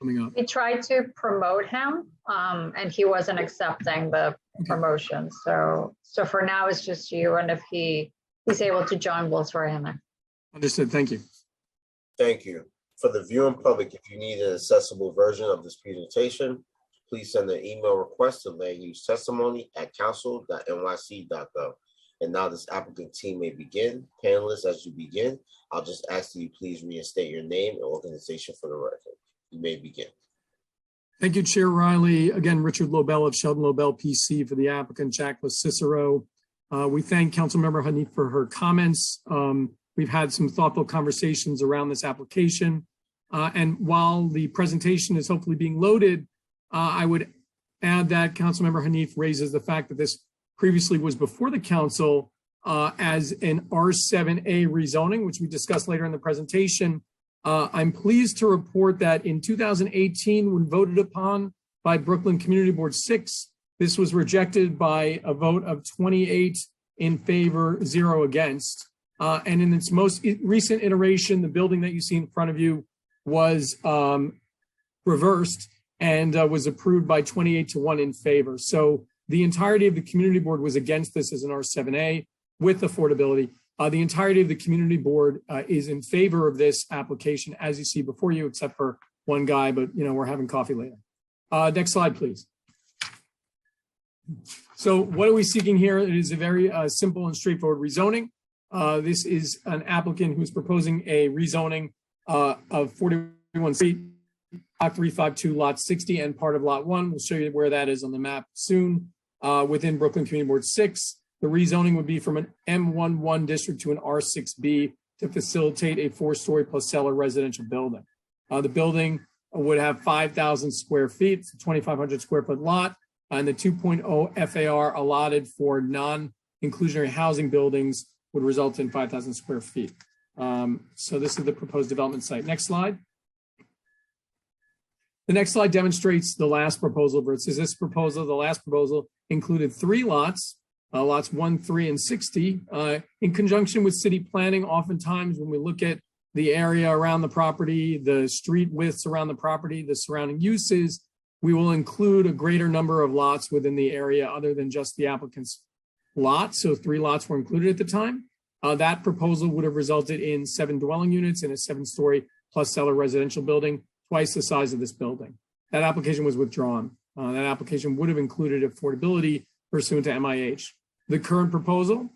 coming up. We tried to promote him, and he wasn't accepting the promotion. So for now, it's just you, and if he's able to join, we'll swear him in. Understood. Thank you. Thank you. For the viewing public, if you need an accessible version of this presentation, please send an email request to landustetestimony@council.nyc.gov. And now this applicant team may begin. Panelists, as you begin, I'll just ask that you please reinstate your name and organization for the record. You may begin. Thank you, Chair Riley. Again, Richard Lobel of Sheldon Lobel PC for the applicant, Jack Cicero. We thank Councilmember Hanif for her comments. We've had some thoughtful conversations around this application. And while the presentation is hopefully being loaded, I would add that Councilmember Hanif raises the fact that this previously was before the council as an R7A rezoning, which we discussed later in the presentation. I'm pleased to report that in 2018, when voted upon by Brooklyn Community Board 6, this was rejected by a vote of 28 in favor, 0 against. And in its most recent iteration, the building that you see in front of you was reversed and was approved by 28-1 in favor. So the entirety of the community board was against this as an R7A with affordability. The entirety of the community board is in favor of this application, as you see before you, except for one guy, but we're having coffee later. Next slide, please. So what are we seeking here? It is a very simple and straightforward rezoning. This is an applicant who's proposing a rezoning of 41 Street, Block 352, Lot 60, and part of Lot 1. We'll show you where that is on the map soon. Within Brooklyn Community Board 6, the rezoning would be from an M11 district to an R6B to facilitate a 4-story plus cellar residential building. The building would have 5,000 square feet, it's a 2,500 square foot lot, and the 2.0 FAR allotted for inclusionary housing buildings would result in 5,000 square feet. So this is the proposed development site. Next slide. The next slide demonstrates the last proposal versus this proposal. The last proposal included 3 lots, lots 1, 3, and 60. In conjunction with city planning, oftentimes when we look at the area around the property, the street widths around the property, the surrounding uses, we will include a greater number of lots within the area other than just the applicant's lot. So 3 lots were included at the time. That proposal would have resulted in 7 dwelling units in a 7-story plus cellar residential building, twice the size of this building. That application was withdrawn. That application would have included affordability pursuant to MIH. The current proposal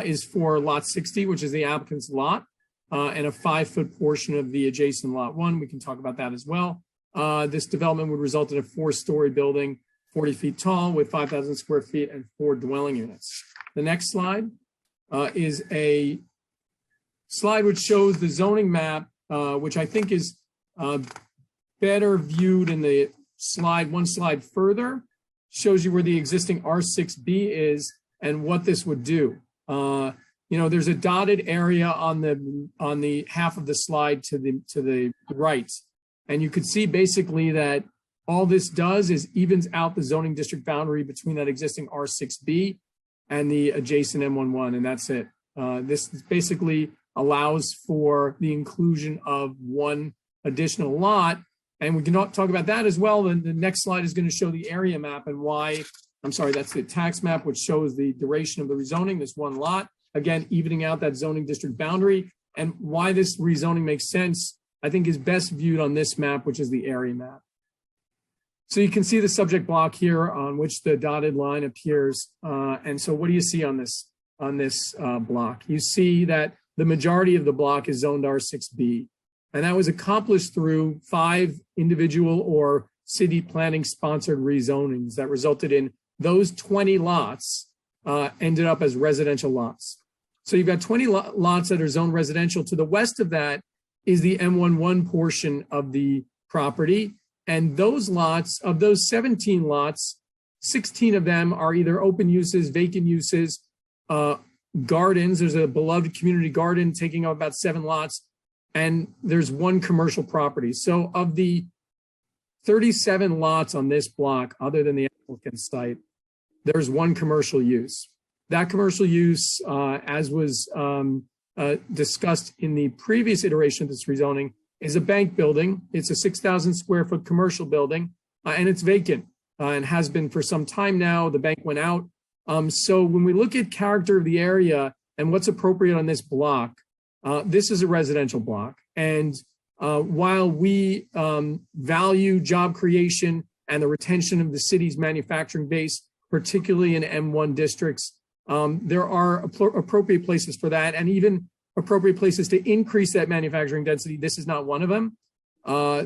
is for lot 60, which is the applicant's lot, and a 5-foot portion of the adjacent lot 1. We can talk about that as well. This development would result in a 4-story building, 40 feet tall with 5,000 square feet and 4 dwelling units. The next slide is a slide which shows the zoning map, which I think is better viewed in the slide, one slide further, shows you where the existing R6B is and what this would do. There's a dotted area on the half of the slide to the right. And you could see basically that all this does is evens out the zoning district boundary between that existing R6B and the adjacent M11, and that's it. This basically allows for the inclusion of 1 additional lot, and we can talk about that as well. And the next slide is going to show the area map and why, I'm sorry, that's the tax map, which shows the duration of the rezoning, this 1 lot, again, evening out that zoning district boundary, and why this rezoning makes sense, I think is best viewed on this map, which is the area map. So you can see the subject block here on which the dotted line appears. And so what do you see on this block? You see that the majority of the block is zoned R6B. And that was accomplished through 5 individual or city planning sponsored rezonings that resulted in those 20 lots ended up as residential lots. So you've got 20 lots that are zoned residential. To the west of that is the M11 portion of the property. And those lots, of those 17 lots, 16 of them are either open uses, vacant uses, gardens. There's a beloved community garden taking up about 7 lots, and there's 1 commercial property. So of the 37 lots on this block, other than the applicant site, there's 1 commercial use. That commercial use, as was discussed in the previous iteration of this rezoning, is a bank building. It's a 6,000 square foot commercial building, and it's vacant and has been for some time now. The bank went out. So when we look at character of the area and what's appropriate on this block, this is a residential block. And while we value job creation and the retention of the city's manufacturing base, particularly in M1 districts, there are appropriate places for that, and even appropriate places to increase that manufacturing density. This is not one of them.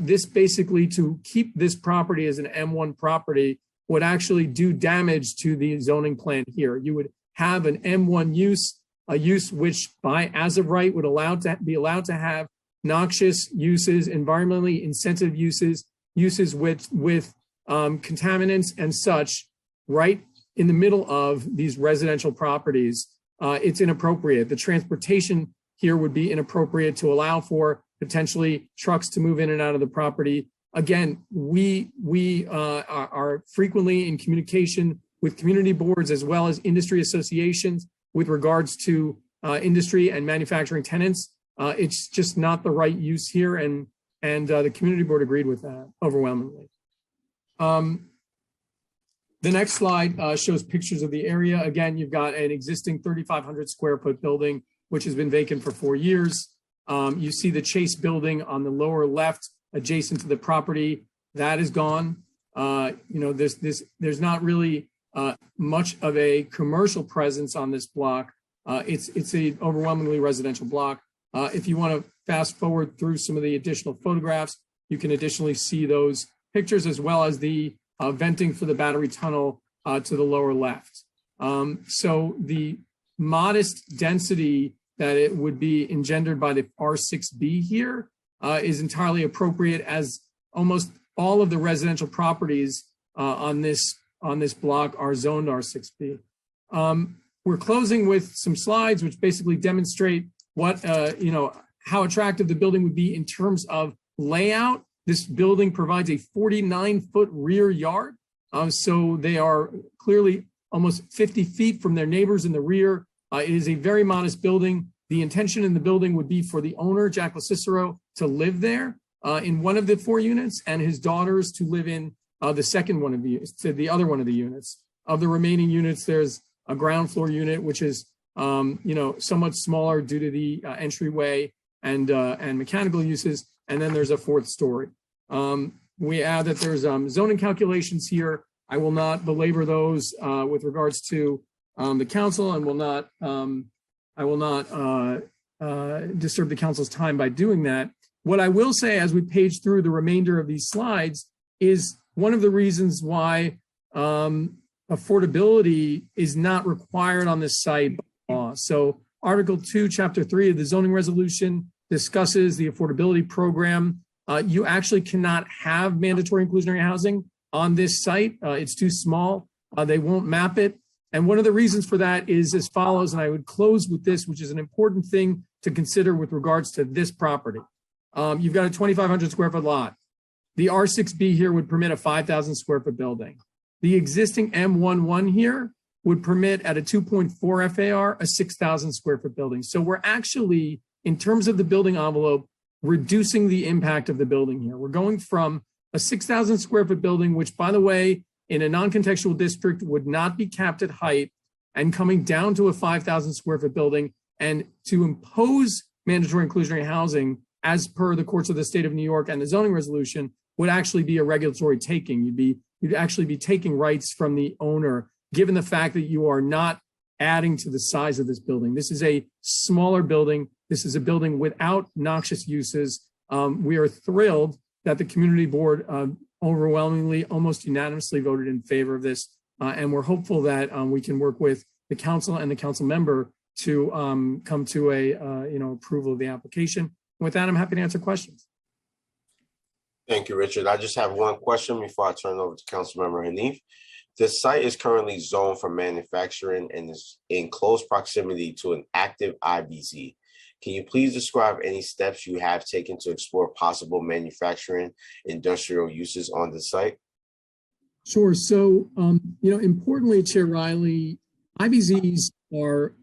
This basically, to keep this property as an M1 property, would actually do damage to the zoning plan here. You would have an M1 use, a use which as of right would be allowed to have noxious uses, environmentally insensitive uses with contaminants and such, right in the middle of these residential properties. It's inappropriate. The transportation here would be inappropriate to allow for potentially trucks to move in and out of the property. Again, we are frequently in communication with community boards as well as industry associations with regards to industry and manufacturing tenants. It's just not the right use here, and the community board agreed with that overwhelmingly. The next slide shows pictures of the area. Again, you've got an existing 3,500 square foot building, which has been vacant for 4 years. You see the Chase building on the lower left adjacent to the property. That is gone. There's not really much of a commercial presence on this block. It's a overwhelmingly residential block. If you want to fast forward through some of the additional photographs, you can additionally see those pictures as well as the venting for the battery tunnel to the lower left. So the modest density that it would be engendered by the R6B here is entirely appropriate, as almost all of the residential properties on this block are zoned R6B. we're closing with some slides which basically demonstrate what, how attractive the building would be in terms of layout. This building provides a 49-foot rear yard. So they are clearly almost 50 feet from their neighbors in the rear. It is a very modest building. The intention in the building would be for the owner, Jack Cicero, to live there in one of the 4 units, and his daughters to live in the second one of the other one of the units. Of the remaining units, there's a ground floor unit, which is somewhat smaller due to the entryway and mechanical uses, and then there's a 4th story. We add that there's zoning calculations here. I will not belabor those with regards to the council, and I will not disturb the council's time by doing that. What I will say as we page through the remainder of these slides is one of the reasons why affordability is not required on this site by law. So Article 2, Chapter 3 of the zoning resolution discusses the affordability program. You actually cannot have mandatory inclusionary housing on this site. It's too small. They won't map it. And one of the reasons for that is as follows, and I would close with this, which is an important thing to consider with regards to this property. You've got a 2,500 square foot lot. The R6B here would permit a 5,000 square foot building. The existing M11 here would permit at a 2.4 FAR a 6,000 square foot building. So we're actually, in terms of the building envelope, reducing the impact of the building here. We're going from a 6,000 square foot building, which by the way, in a non-contextual district would not be capped at height, and coming down to a 5,000 square foot building. And to impose mandatory inclusionary housing as per the courts of the state of New York and the zoning resolution would actually be a regulatory taking. You'd actually be taking rights from the owner, given the fact that you are not adding to the size of this building. This is a smaller building. This is a building without noxious uses. We are thrilled that the community board overwhelmingly, almost unanimously voted in favor of this. And we're hopeful that we can work with the council and the council member to come to a approval of the application. With that, I'm happy to answer questions. Thank you, Richard. I just have one question before I turn it over to Councilmember Hanif. The site is currently zoned for manufacturing and is in close proximity to an active IBC. Can you please describe any steps you have taken to explore possible manufacturing industrial uses on the site? Sure. So, importantly, Chair Riley, IBZs are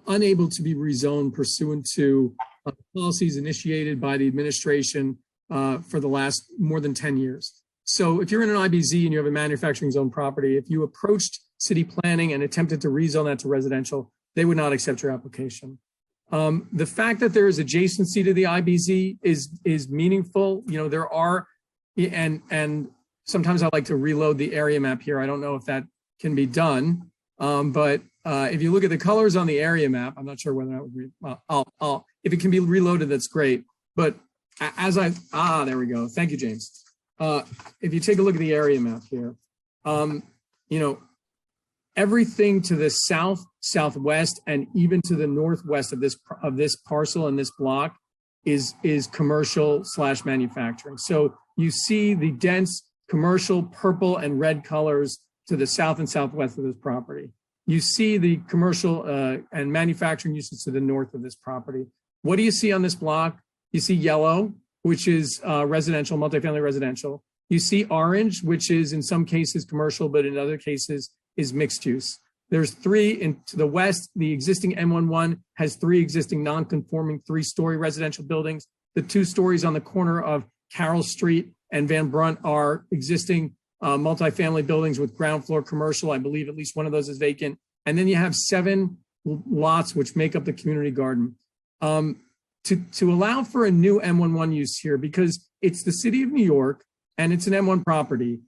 unable to be rezoned pursuant to policies initiated by the administration for the last more than 10 years. So if you're in an IBZ and you have a manufacturing zone property, if you approached city planning and attempted to rezone that to residential, they would not accept your application. The fact that there is adjacency to the IBZ is meaningful. There are, and sometimes I like to reload the area map here. I don't know if that can be done, but if you look at the colors on the area map, I'm not sure whether that would be, if it can be reloaded, that's great. But there we go. Thank you, James. If you take a look at the area map here, everything to the south, southwest, and even to the northwest of this parcel and this block is commercial / manufacturing. So you see the dense commercial purple and red colors to the south and southwest of this property. You see the commercial and manufacturing uses to the north of this property. What do you see on this block? You see yellow, which is residential, multifamily residential. You see orange, which is in some cases commercial, but in other cases is mixed use. There's three to the west. The existing M11 has 3 existing non-conforming 3-story residential buildings. The 2 stories on the corner of Carroll Street and Van Brunt are existing multifamily buildings with ground floor commercial. I believe at least one of those is vacant. And then you have 7 lots which make up the community garden. To allow for a new M11 use here, because it's the city of New York and it's an M1 property,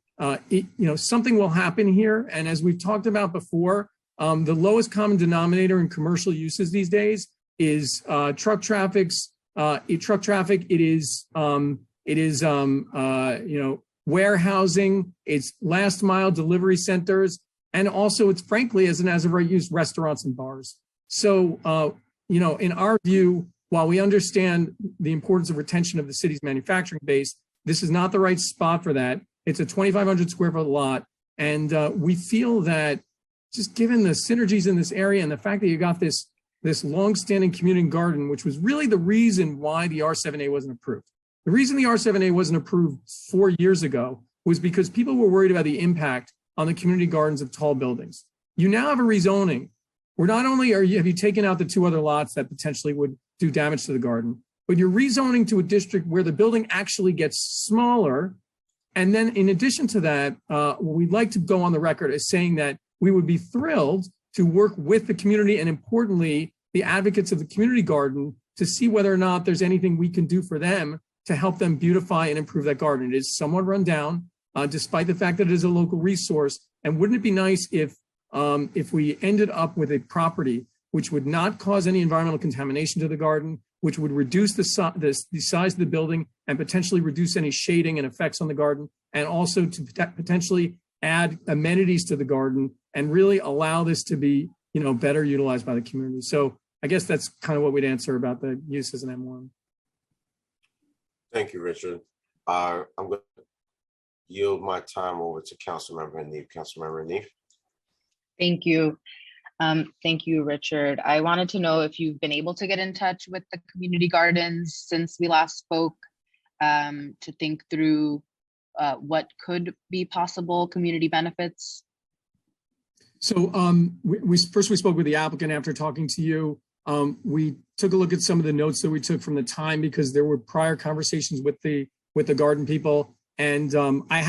something will happen here. And as we've talked about before, the lowest common denominator in commercial uses these days is truck traffic. It is warehousing, it's last mile delivery centers, and also it's frankly as of right use restaurants and bars. So in our view, while we understand the importance of retention of the city's manufacturing base, this is not the right spot for that. It's a 2,500 square foot lot. And we feel that just given the synergies in this area and the fact that you got this longstanding community garden, which was really the reason why the R7A wasn't approved. The reason the R7A wasn't approved 4 years ago was because people were worried about the impact on the community gardens of tall buildings. You now have a rezoning where not only have you taken out the 2 other lots that potentially would do damage to the garden, but you're rezoning to a district where the building actually gets smaller. And then in addition to that, we'd like to go on the record as saying that we would be thrilled to work with the community and importantly, the advocates of the community garden to see whether or not there's anything we can do for them to help them beautify and improve that garden. It is somewhat run down, despite the fact that it is a local resource. And wouldn't it be nice if we ended up with a property which would not cause any environmental contamination to the garden, which would reduce the size of the building and potentially reduce any shading and effects on the garden, and also to potentially add amenities to the garden and really allow this to be, better utilized by the community. So I guess that's kind of what we'd answer about the use as an M1. Thank you, Richard. I'm going to yield my time over to Councilmember Neef. Councilmember Neef. Thank you. Thank you, Richard. I wanted to know if you've been able to get in touch with the community gardens since we last spoke to think through what could be possible community benefits. So we spoke with the applicant after talking to you. We took a look at some of the notes that we took from the time because there were prior conversations with the garden people. And I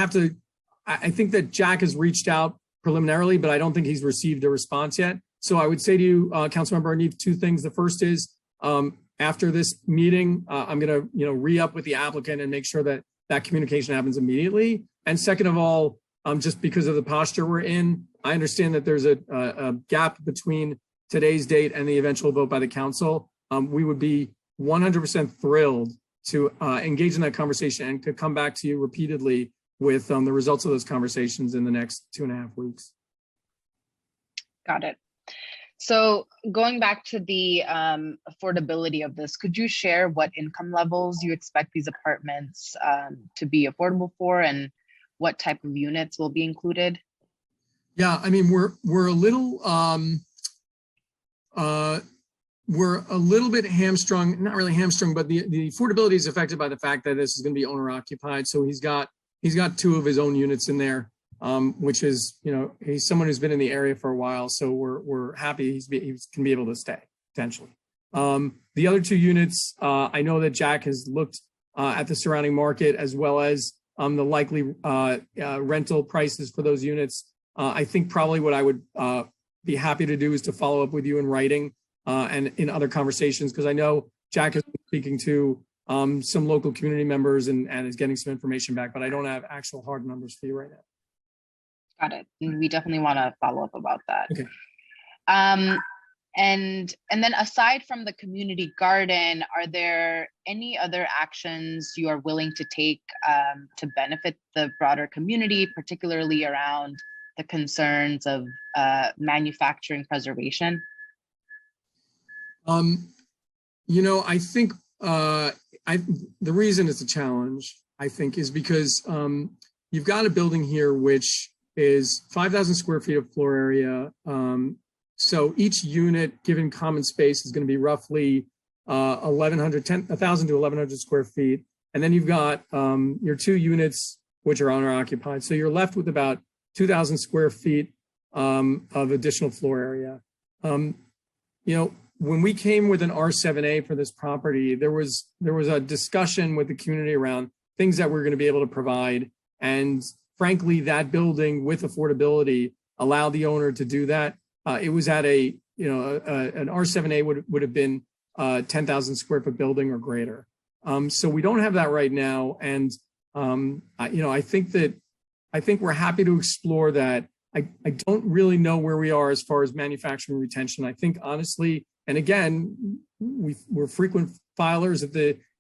think that Jack has reached out preliminarily, but I don't think he's received a response yet. So I would say to you, Councilmember Arnif, 2 things. The first is after this meeting, I'm going to re-up with the applicant and make sure that communication happens immediately. And second of all, just because of the posture we're in, I understand that there's a gap between today's date and the eventual vote by the council. We would be 100% thrilled to engage in that conversation and to come back to you repeatedly with the results of those conversations in the next 2.5 weeks. Got it. So going back to the affordability of this, could you share what income levels you expect these apartments to be affordable for and what type of units will be included? Yeah, I mean, we're a little bit hamstrung, not really hamstrung, but the affordability is affected by the fact that this is going to be owner occupied. So he's got 2 of his own units in there, which is, he's someone who's been in the area for a while. So we're happy he can be able to stay potentially. The other 2 units, I know that Jack has looked at the surrounding market as well as the likely rental prices for those units. I think probably what I would be happy to do is to follow up with you in writing and in other conversations, because I know Jack has been speaking to some local community members and is getting some information back, but I don't have actual hard numbers for you right now. Got it. We definitely want to follow up about that. Okay. And then aside from the community garden, are there any other actions you are willing to take to benefit the broader community, particularly around the concerns of manufacturing preservation? I think the reason it's a challenge, I think, is because you've got a building here which is 5,000 square feet of floor area. So each unit given common space is going to be roughly 1,000 to 1,100 square feet. And then you've got your 2 units, which are owner occupied. So you're left with about 2,000 square feet of additional floor area. When we came with an R7A for this property, there was a discussion with the community around things that we're going to be able to provide. And frankly, that building with affordability allowed the owner to do that. It was at an R7A would have been 10,000 square foot building or greater. So we don't have that right now. And, I think we're happy to explore that. I don't really know where we are as far as manufacturing retention. I think honestly, and again, we're frequent filers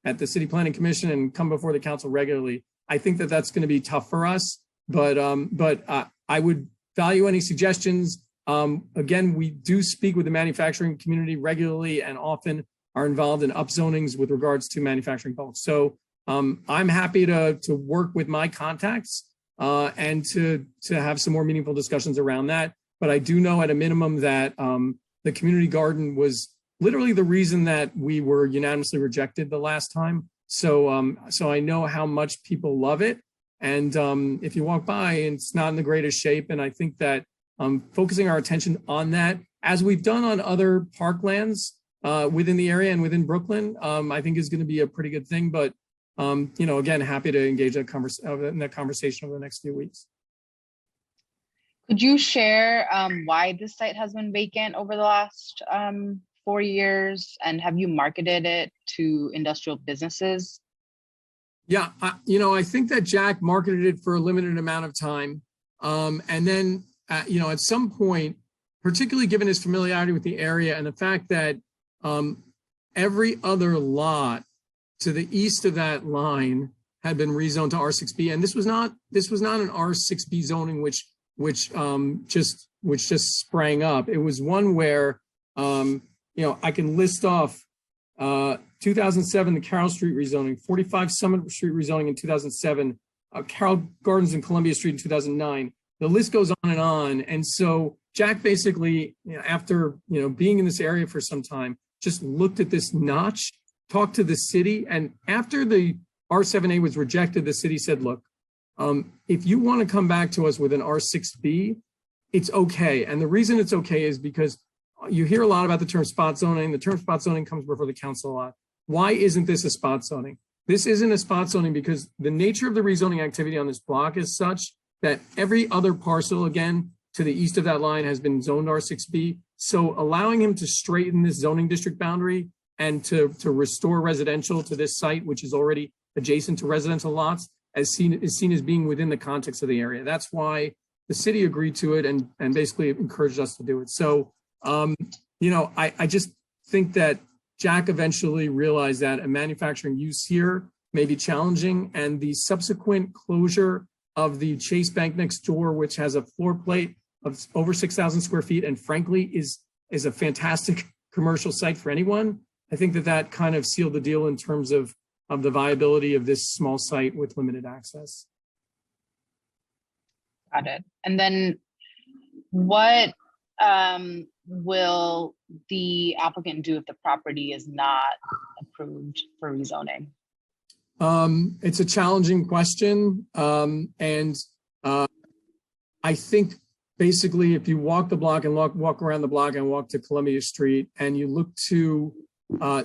at the City Planning Commission and come before the council regularly. I think that that's going to be tough for us, but I would value any suggestions. Again, we do speak with the manufacturing community regularly and often are involved in upzonings with regards to manufacturing bulk. So I'm happy to work with my contacts and to have some more meaningful discussions around that. but I do know at a minimum that the community garden was literally the reason that we were unanimously rejected the last time. So so I know how much people love it. And if you walk by, it's not in the greatest shape. And I think that focusing our attention on that, as we've done on other parklands within the area and within Brooklyn, I think is going to be a pretty good thing. But you know, again, happy to engage in that conversation over the next few weeks. Could you share why this site has been vacant over the last 4 years, and have you marketed it to industrial businesses? Yeah, you know, I think that Jack marketed it for a limited amount of time. And then, you know, at some point, particularly given his familiarity with the area and the fact that every other lot to the east of that line had been rezoned to R6B. And this was not an R6B zoning, which just sprang up. It was one where, you know, I can list off 2007, the Carroll Street rezoning, 45 Summit Street rezoning in 2007, Carroll Gardens and Columbia Street in 2009. The list goes on and on. And so Jack basically, you know, after, you know, being in this area for some time, just looked at this notch, talked to the city. And after the R7A was rejected, the city said, look, if you want to come back to us with an R6B, it's okay. And the reason it's okay is because you hear a lot about the term spot zoning. The term spot zoning comes before the council a lot. Why isn't this a spot zoning? This isn't a spot zoning because the nature of the rezoning activity on this block is such that every other parcel, again, to the east of that line has been zoned R6B. So allowing him to straighten this zoning district boundary and to restore residential to this site, which is already adjacent to residential lots, is seen as being within the context of the area. That's why the city agreed to it and basically encouraged us to do it. So, you know, I just think that Jack eventually realized that a manufacturing use here may be challenging, and the subsequent closure of the Chase Bank next door, which has a floor plate of over 6,000 square feet, and frankly is a fantastic commercial site for anyone. I think that kind of sealed the deal in terms of the viability of this small site with limited access. Got it. And then what will the applicant do if the property is not approved for rezoning? It's a challenging question. And I think basically if you walk the block and walk around the block and walk to Columbia Street and you look to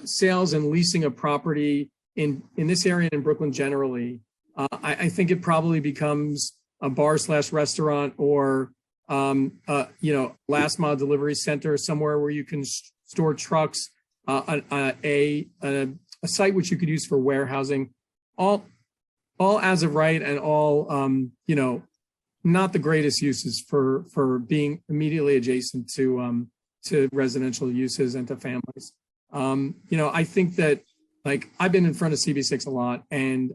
sales and leasing of property in this area and in Brooklyn generally, I think it probably becomes a bar/restaurant or you know, last mile delivery center, somewhere where you can store trucks, a site which you could use for warehousing, all as of right, and all you know, not the greatest uses for being immediately adjacent to residential uses and to families. You know, I think that, like, I've been in front of CB6 a lot, and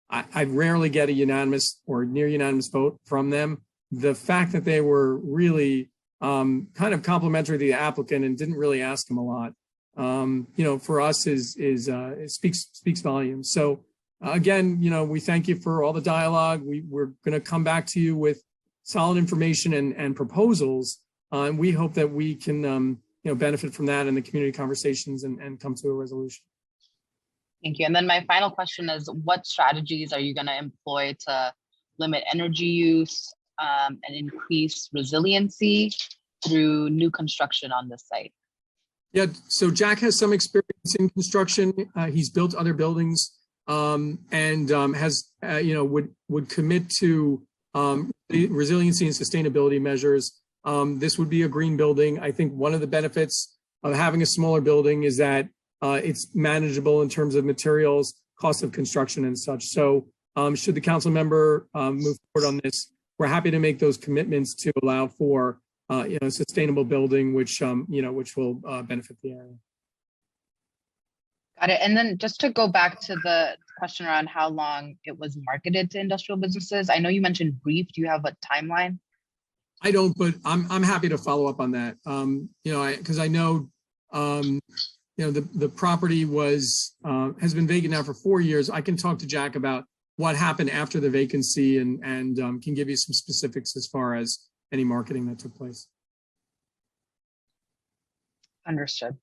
I rarely get a unanimous or near unanimous vote from them. The fact that they were really kind of complimentary to the applicant and didn't really ask him a lot, you know, for us it speaks volumes. So again, you know, we thank you for all the dialogue. We're going to come back to you with solid information and proposals, and we hope that we can you know, benefit from that in the community conversations and come to a resolution. Thank you. And then my final question is, what strategies are you going to employ to limit energy use and increase resiliency through new construction on this site? Yeah, so Jack has some experience in construction. He's built other buildings and has, you know, would commit to resiliency and sustainability measures. This would be a green building. I think one of the benefits of having a smaller building is that it's manageable in terms of materials, cost of construction and such. So should the council member move forward on this, we're happy to make those commitments to allow for you know, sustainable building, which you know, which will benefit the area. Got it. And then just to go back to the question around how long it was marketed to industrial businesses, I know you mentioned brief. Do you have a timeline? I don't, but I'm happy to follow up on that. You know, because I know you know, the property was has been vacant now for 4 years. I can talk to Jack about what happened after the vacancy and can give you some specifics as far as any marketing that took place. Understood.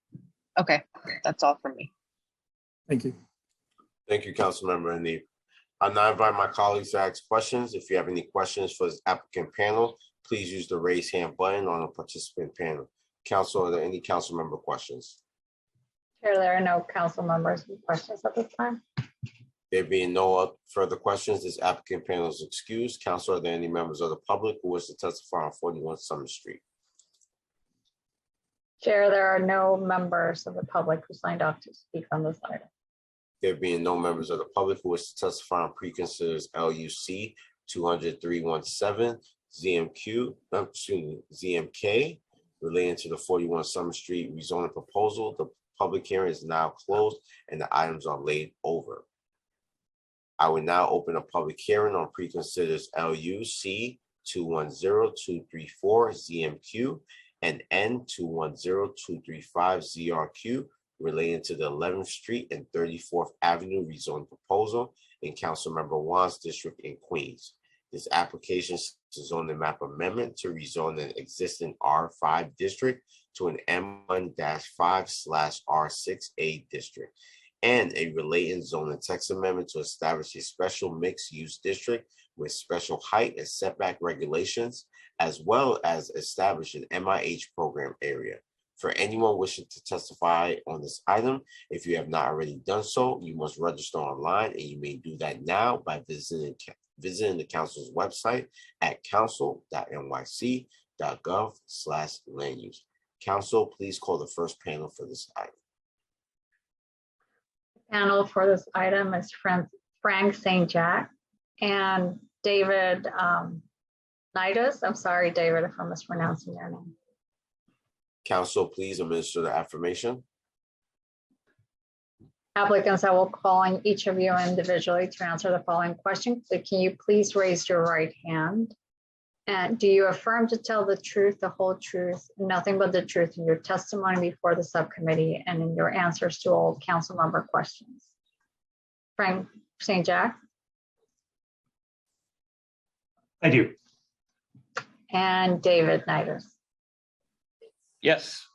Okay, that's all from me. Thank you. Thank you, Councilmember Hanif. I'll now invite my colleagues to ask questions. If you have any questions for this applicant panel, please use the raise hand button on the participant panel. Council, are there any council member questions? Chair, there are no council members with questions at this time. There being no further questions, this applicant panel is excused. Council, are there any members of the public who wish to testify on 41 Summer Street? Chair, there are no members of the public who signed up to speak on this item. There being no members of the public who wish to testify on preconsiders LUC 200-317 ZMK relating to the 41 Summer Street rezoning proposal, the public hearing is now closed and the items are laid over. I will now open a public hearing on preconsiders LUC 210234 ZMQ and N210235 ZRQ relating to the 11th Street and 34th Avenue rezoning proposal in Councilmember Wan's district in Queens. This application is a zoning map amendment to rezone an existing R5 district to an M1-5/R6A district, and a related zoning text amendment to establish a special mixed-use district with special height and setback regulations, as well as establish an MIH program area. For anyone wishing to testify on this item, if you have not already done so, you must register online, and you may do that now by visiting the council's website at council.nyc.gov/land use. Council, please call the first panel for this item. The panel for this item is Frank St. Jack and David Nycc. I'm sorry, David, if I'm mispronouncing your name. Council, please administer the affirmation. Applicants, I will call on each of you individually to answer the following question. So can you please raise your right hand? And do you affirm to tell the truth, the whole truth, nothing but the truth in your testimony before the subcommittee and in your answers to all council member questions? Frank St. Jack? I do. And David Nycc? Yes.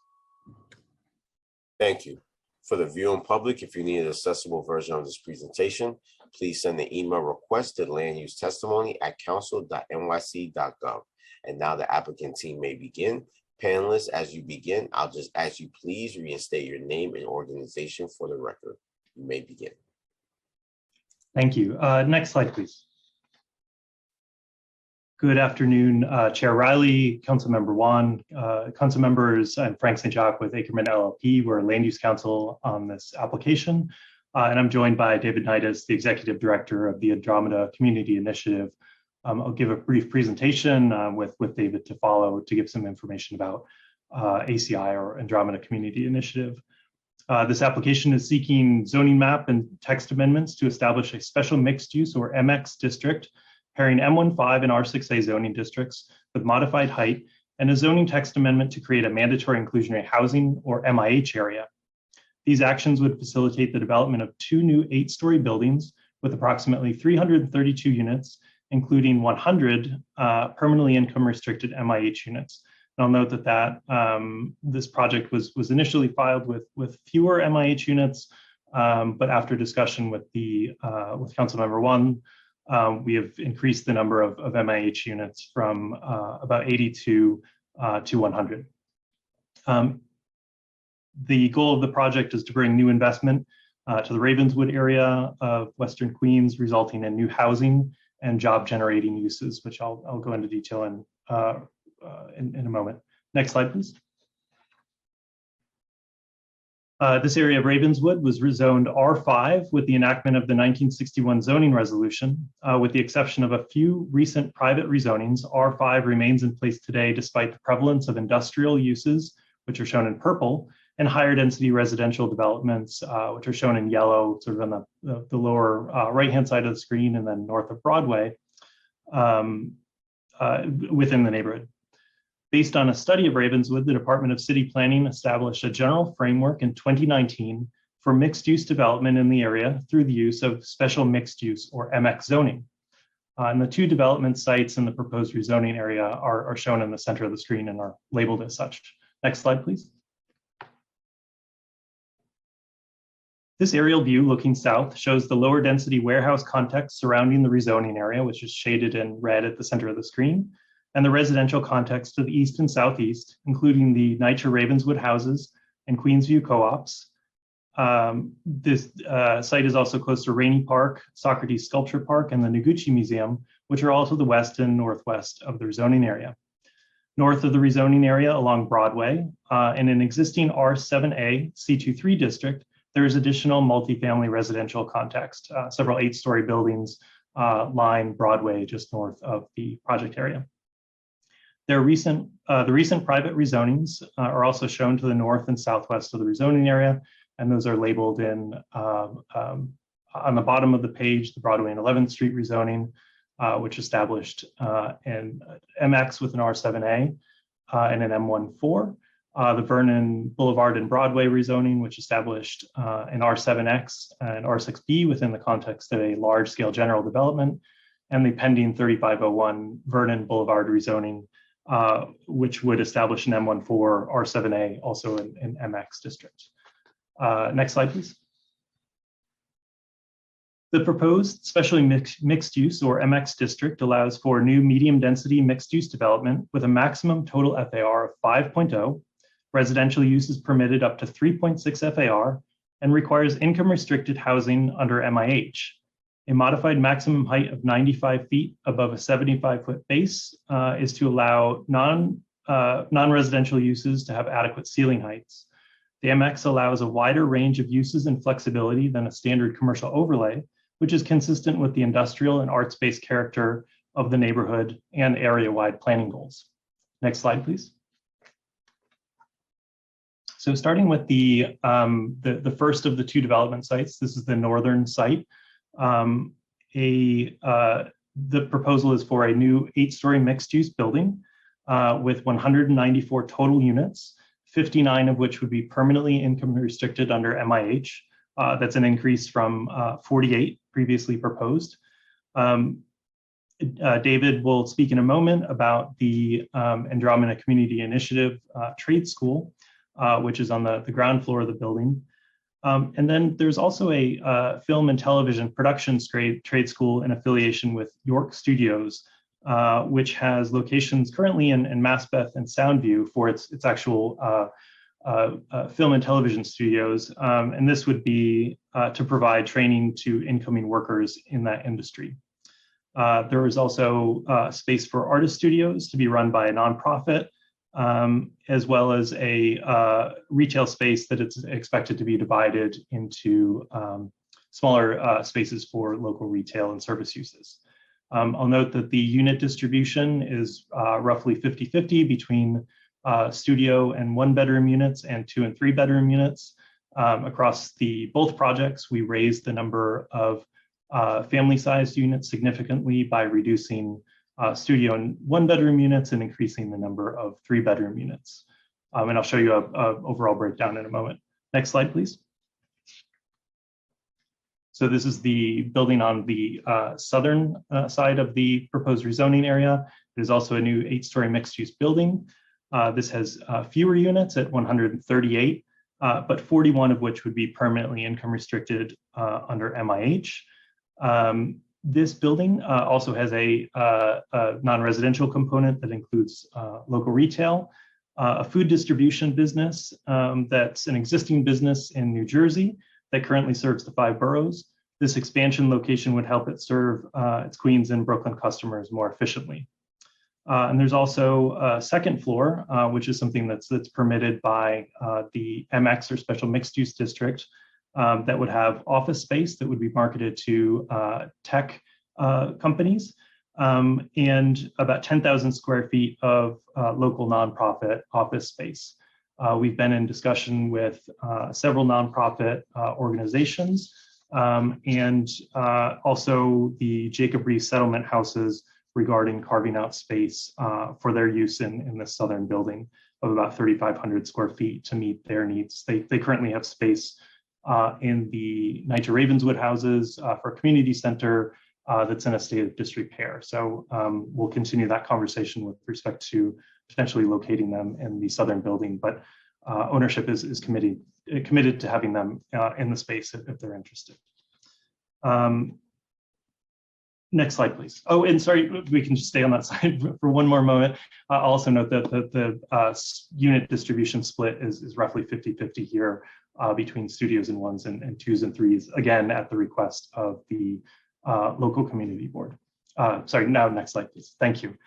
Thank you. For the viewing public, if you need an accessible version of this presentation, please send an email request to landusetestimony@council.nyc.gov. And now the applicant team may begin. Panelists, as you begin, I'll just ask you please reinstate your name and organization for the record. You may begin. Thank you. Next slide, please. Good afternoon, Chair Riley, Councilmember Wan, council members. I'm Frank St. Jacques with Ackerman LLP. We're a land use council on this application. And I'm joined by David Nycc, the Executive Director of the Andromeda Community Initiative. I'll give a brief presentation with David to follow to give some information about ACI, or Andromeda Community Initiative. This application is seeking zoning map and text amendments to establish a special mixed use, or MX district, pairing M15 and R6A zoning districts with modified height, and a zoning text amendment to create a mandatory inclusionary housing, or MIH area. These actions would facilitate the development of 2 new 8-story buildings with approximately 332 units, including 100 permanently income restricted MIH units. And I'll note that this project was initially filed with fewer MIH units, but after discussion with Councilmember Wan, we have increased the number of MIH units from about 82 to 100. The goal of the project is to bring new investment to the Ravenswood area of Western Queens, resulting in new housing and job generating uses, which I'll go into detail in a moment. Next slide, please. This area of Ravenswood was rezoned R5 with the enactment of the 1961 zoning resolution. With the exception of a few recent private rezonings, R5 remains in place today despite the prevalence of industrial uses, which are shown in purple, and higher density residential developments, which are shown in yellow, sort of on the lower right-hand side of the screen and then north of Broadway within the neighborhood. Based on a study of Ravenswood, the Department of City Planning established a general framework in 2019 for mixed-use development in the area through the use of special mixed use, or MX zoning. And the two development sites in the proposed rezoning area are shown in the center of the screen and are labeled as such. Next slide, please. This aerial view looking south shows the lower density warehouse context surrounding the rezoning area, which is shaded in red at the center of the screen, and the residential context to the east and southeast, including the Nycc Ravenswood houses and Queensview co-ops. This site is also close to Rainey Park, Socrates Sculpture Park, and the Nycc Museum, which are all to the west and northwest of the rezoning area. North of the rezoning area along Broadway, in an existing R7A C23 district, there is additional multifamily residential context. Several 8-story buildings line Broadway just north of the project area. The recent private rezonings are also shown to the north and southwest of the rezoning area, and those are labeled in on the bottom of the page, the Broadway and 11th Street rezoning, which established an MX with an R7A and an M14. The Vernon Boulevard and Broadway rezoning, which established an R7X and R6B within the context of a large-scale general development, and the pending 3501 Vernon Boulevard rezoning, which would establish an M14 R7A, also an MX district. Next slide, please. The proposed specially mixed use or MX district allows for new medium density mixed use development with a maximum total FAR of 5.0. Residential use is permitted up to 3.6 FAR and requires income restricted housing under MIH. A modified maximum height of 95 feet above a 75-foot base is to allow non-residential uses to have adequate ceiling heights. The MX allows a wider range of uses and flexibility than a standard commercial overlay, which is consistent with the industrial and arts-based character of the neighborhood and area-wide planning goals. Next slide, please. So starting with the first of the two development sites, this is the northern site. The proposal is for a new 8-story mixed-use building with 194 total units, 59 of which would be permanently income restricted under MIH. That's an increase from 48 previously proposed. David will speak in a moment about the Andromeda Community Initiative Trade School, which is on the ground floor of the building. And then there's also a film and television productions trade school in affiliation with York Studios, which has locations currently in Maspeth and Soundview for its actual film and television studios. And this would be to provide training to incoming workers in that industry. There is also space for artist studios to be run by a nonprofit, as well as a retail space that it's expected to be divided into smaller spaces for local retail and service uses. I'll note that the unit distribution is roughly 50-50 between studio and 1-bedroom units and 2- and 3-bedroom units. Across both projects, we raised the number of family-sized units significantly by reducing studio and 1-bedroom units and increasing the number of 3-bedroom units. And I'll show you an overall breakdown in a moment. Next slide, please. So this is the building on the southern side of the proposed rezoning area. It is also a new 8-story mixed-use building. This has fewer units at 138, but 41 of which would be permanently income restricted under MIH. This building also has a non-residential component that includes local retail, a food distribution business that's an existing business in New Jersey that currently serves the 5 boroughs. This expansion location would help it serve its Queens and Brooklyn customers more efficiently. And there's also a second floor, which is something that's permitted by the MX or Special Mixed Use District, that would have office space that would be marketed to tech companies, and about 10,000 square feet of local nonprofit office space. We've been in discussion with several nonprofit organizations and also the Jacob Rees settlement houses regarding carving out space for their use in the southern building of about 3,500 square feet to meet their needs. They currently have space in the Nycc Ravenswood houses for a community center, that's in a state of disrepair. So we'll continue that conversation with respect to potentially locating them in the southern building, but ownership is committed to having them in the space if they're interested. Next slide, please. Oh, and sorry, we can just stay on that side for one more moment. I'll also note that the unit distribution split is roughly 50-50 here between studios in 1s and 2s and 3s, again, at the request of the local community board. Sorry, now next slide, please. Thank you.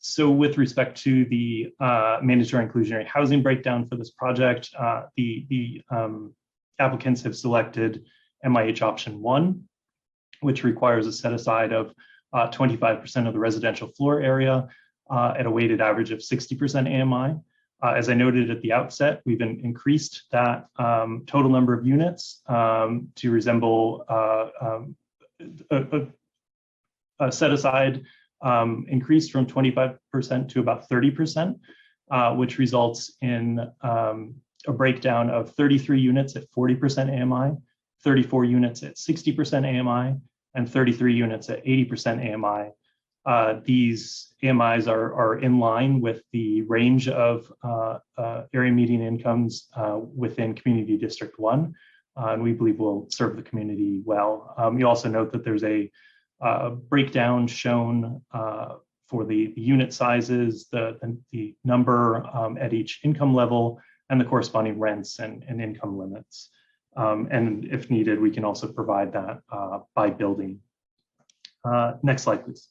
So with respect to the mandatory inclusionary housing breakdown for this project, the applicants have selected MIH option 1, which requires a set aside of 25% of the residential floor area at a weighted average of 60% AMI. As I noted at the outset, we've increased that total number of units to resemble a set aside increased from 25% to about 30%, which results in a breakdown of 33 units at 40% AMI, 34 units at 60% AMI, and 33 units at 80% AMI. These AMIs are in line with the range of area median incomes within Community District 1, and we believe will serve the community well. You also note that there's a breakdown shown for the unit sizes, the number at each income level, and the corresponding rents and income limits. And if needed, we can also provide that by building. Next slide, please.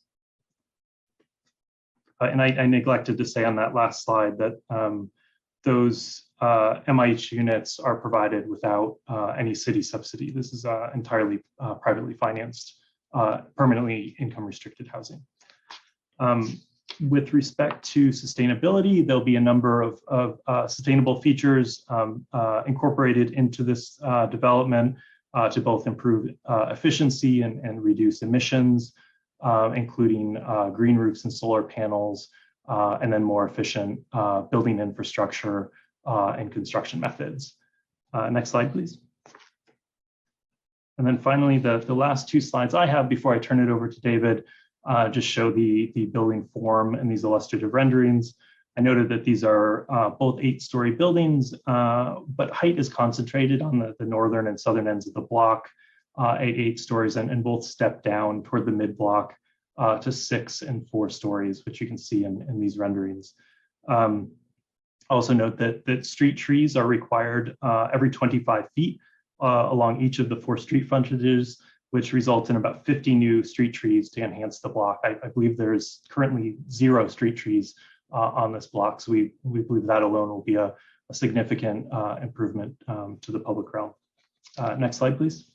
And I neglected to say on that last slide that those MIH units are provided without any city subsidy. This is entirely privately financed, permanently income restricted housing. With respect to sustainability, there'll be a number of sustainable features incorporated into this development to both improve efficiency and reduce emissions, including green roofs and solar panels, and then more efficient building infrastructure and construction methods. Next slide, please. And then finally, the last two slides I have before I turn it over to David just show the building form and these illustrative renderings. I noted that these are both 8-story buildings, but height is concentrated on the northern and southern ends of the block at 8 stories, and both step down toward the mid block to 6 and 4 stories, which you can see in these renderings. Also note that street trees are required every 25 feet along each of the 4 street frontages, which results in about 50 new street trees to enhance the block. I believe there's currently 0 street trees on this block, so we believe that alone will be a significant improvement to the public realm. Next slide, please.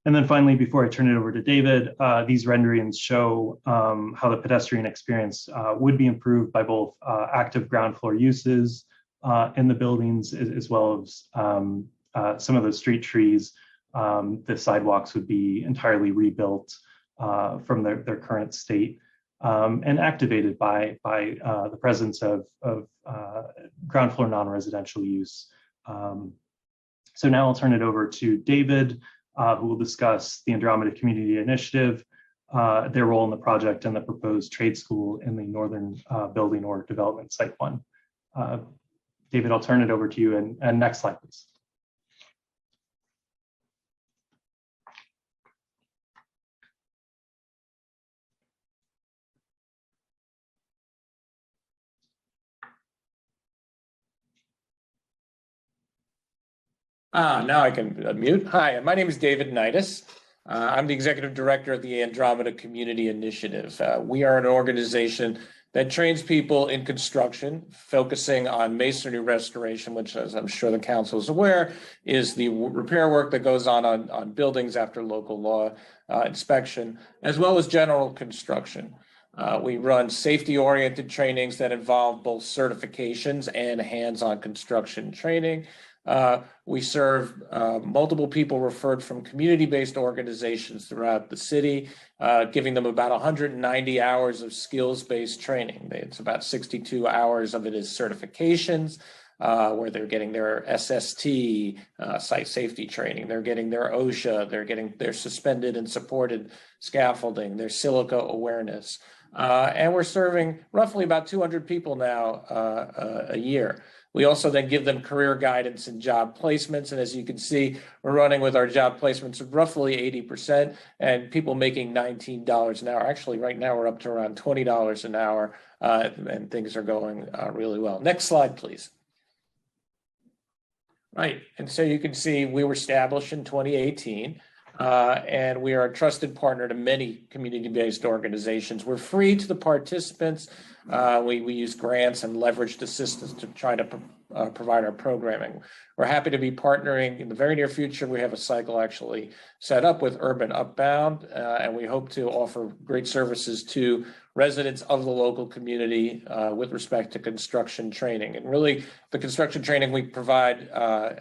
And then finally, before I turn it over to David, these renderings show how the pedestrian experience would be improved by both active ground floor uses in the buildings, as well as some of the street trees. The sidewalks would be entirely rebuilt from their current state and activated by the presence of ground floor non-residential use. So now I'll turn it over to David, who will discuss the Andromeda Community Initiative, their role in the project, and the proposed trade school in the northern building or development site 1. David, I'll turn it over to you, and next slide, please. Now I can unmute. Hi, my name is David Nycc. I'm the Executive Director of the Andromeda Community Initiative. We are an organization that trains people in construction, focusing on masonry restoration, which, as I'm sure the council is aware, is the repair work that goes on buildings after local law inspection, as well as general construction. We run safety-oriented trainings that involve both certifications and hands-on construction training. We serve multiple people referred from community-based organizations throughout the city, giving them about 190 hours of skills-based training. It's about 62 hours of it is certifications, where they're getting their SST, site safety training, they're getting their OSHA, they're getting their suspended and supported scaffolding, their silica awareness. And we're serving roughly about 200 people now a year. We also then give them career guidance and job placements. And as you can see, we're running with our job placements of roughly 80% and people making $19 an hour. Actually, right now we're up to around $20 an hour and things are going really well. Next slide, please. Right, and so you can see we were established in 2018. And we are a trusted partner to many community-based organizations. We're free to the participants. We use grants and leveraged assistance to try to provide our programming. We're happy to be partnering in the very near future. We have a cycle actually set up with Urban Upbound, and we hope to offer great services to residents of the local community with respect to construction training. And really, the construction training we provide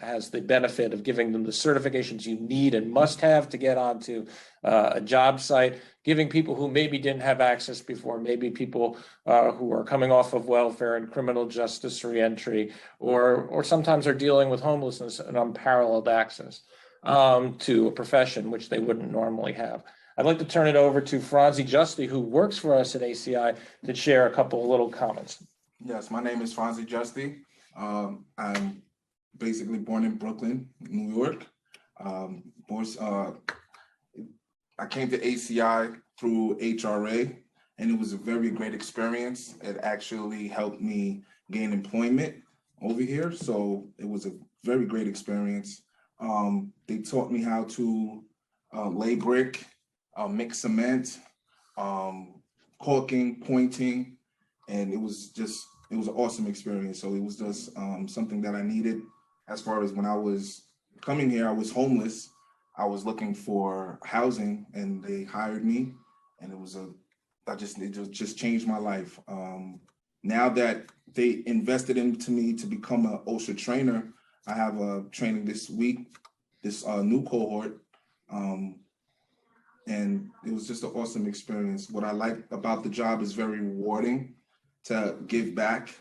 has the benefit of giving them the certifications you need and must have to get onto a job site, giving people who maybe didn't have access before, maybe people who are coming off of welfare and criminal justice reentry, or sometimes are dealing with homelessness and unparalleled access to a profession which they wouldn't normally have. I'd like to turn it over to Franzi Justy, who works for us at ACI, to share a couple of little comments. Yes, my name is Franzi Justy. I'm basically born in Brooklyn, New York. I came to ACI through HRA, and it was a very great experience. It actually helped me gain employment over here, so it was a very great experience. They taught me how to lay brick, mix cement, caulking, pointing, and it was an awesome experience. So it was just something that I needed. As far as when I was coming here, I was homeless. I was looking for housing, and they hired me, and it just changed my life. Now that they invested into me to become an OSHA trainer, I have a training this week, this new cohort, and it was just an awesome experience. What I like about the job is very rewarding to give back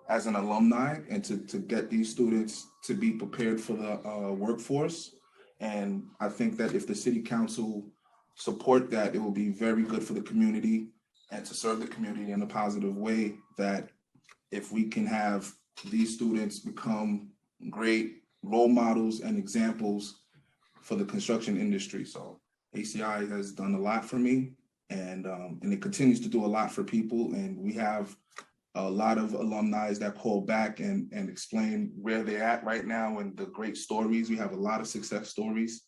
as an alumni and to get these students to be prepared for the workforce. And I think that if the city council support that, it will be very good for the community and to serve the community in a positive way, that if we can have these students become great role models and examples for the construction industry. So ACI has done a lot for me, and it continues to do a lot for people. And we have a lot of alumni that call back and explain where they're at right now and the great stories. We have a lot of success stories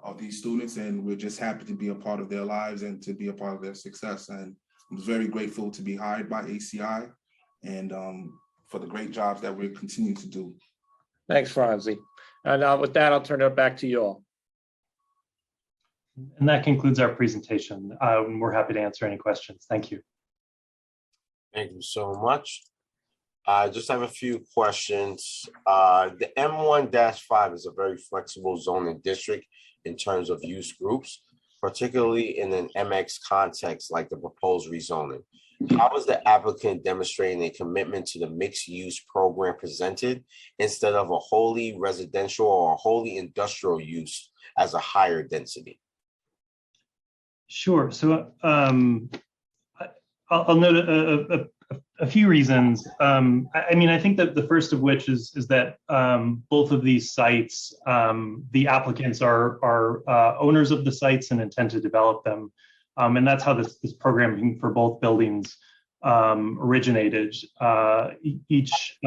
of these students, and we're just happy to be a part of their lives and to be a part of their success. And I'm very grateful to be hired by ACI and for the great jobs that we're continuing to do. Thanks, Franzi. And with that, I'll turn it back to you all. And that concludes our presentation. We're happy to answer any questions. Thank you. Thank you so much. I just have a few questions. The M1-5 is a very flexible zoning district in terms of use groups, particularly in an MX context like the proposed rezoning. How is the applicant demonstrating a commitment to the mixed use program presented instead of a wholly residential or a wholly industrial use as a higher density? Sure. So I'll note a few reasons. I mean, I think that the first of which is that both of these sites, the applicants are owners of the sites and intend to develop them. And that's how this programming for both buildings originated. Each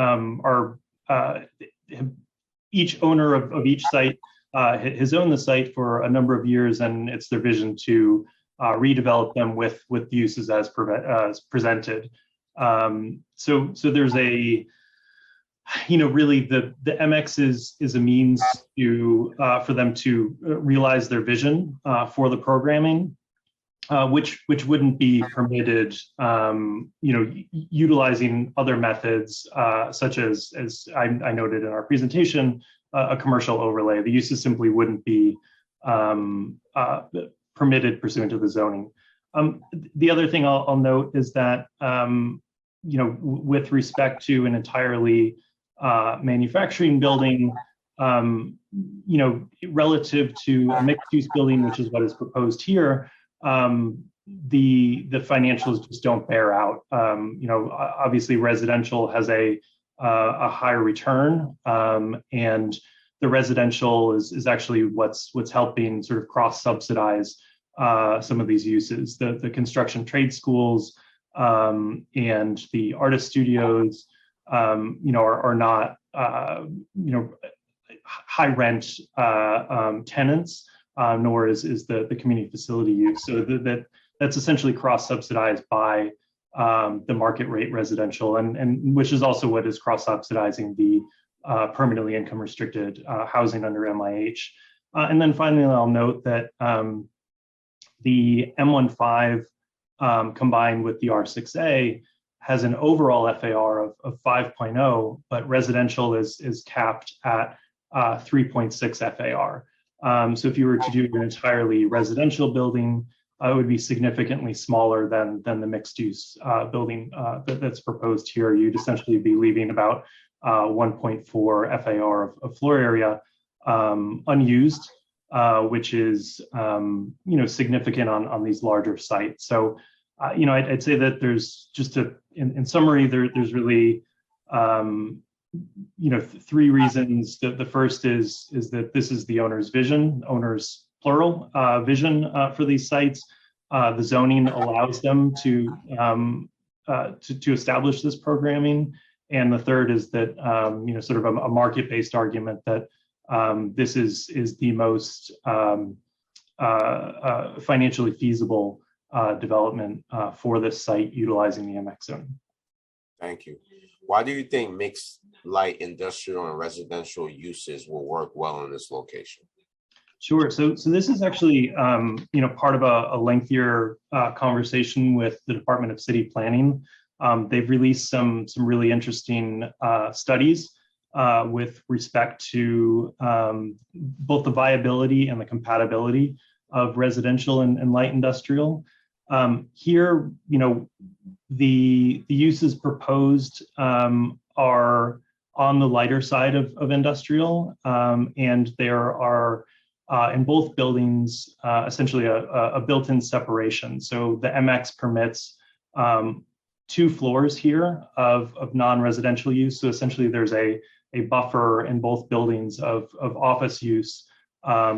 owner of each site has owned the site for a number of years, and it's their vision to redevelop them with uses as presented. So there's a, really the MX is a means to for them to realize their vision for the programming, which wouldn't be permitted, utilizing other methods such as I noted in our presentation, a commercial overlay. The uses simply wouldn't be permitted pursuant to the zoning. The other thing I'll note is that, with respect to an entirely manufacturing building, relative to a mixed-use building, which is what is proposed here, the financials just don't bear out. Obviously residential has a higher return, and the residential is actually what's helping sort of cross-subsidize some of these uses. The construction trade schools and the artist studios, are not, high rent tenants, nor is the community facility use. So that's essentially cross-subsidized by the market rate residential, and which is also what is cross-subsidizing the permanently income restricted housing under MIH. And then finally, I'll note that the M15 combined with the R6A has an overall FAR of 5.0, but residential is capped at 3.6 FAR. So if you were to do an entirely residential building, it would be significantly smaller than the mixed use building that's proposed here. You'd essentially be leaving about 1.4 FAR of floor area unused, which is significant on these larger sites. So I'd say that there's just in summary, there's really three reasons. The first is that this is the owner's vision, owner's plural vision for these sites. The zoning allows them to establish this programming. And the third is that sort of a market-based argument that this is the most financially feasible development for this site utilizing the MX zone. Thank you. Why do you think mixed light industrial and residential uses will work well in this location? Sure. So this is actually part of a lengthier conversation with the Department of City Planning. They've released some really interesting studies with respect to both the viability and the compatibility of residential and light industrial. Here, the uses proposed are on the lighter side of industrial, and there are in both buildings essentially a built-in separation. So the MX permits 2 floors here of non-residential use. So essentially there's a buffer in both buildings of office use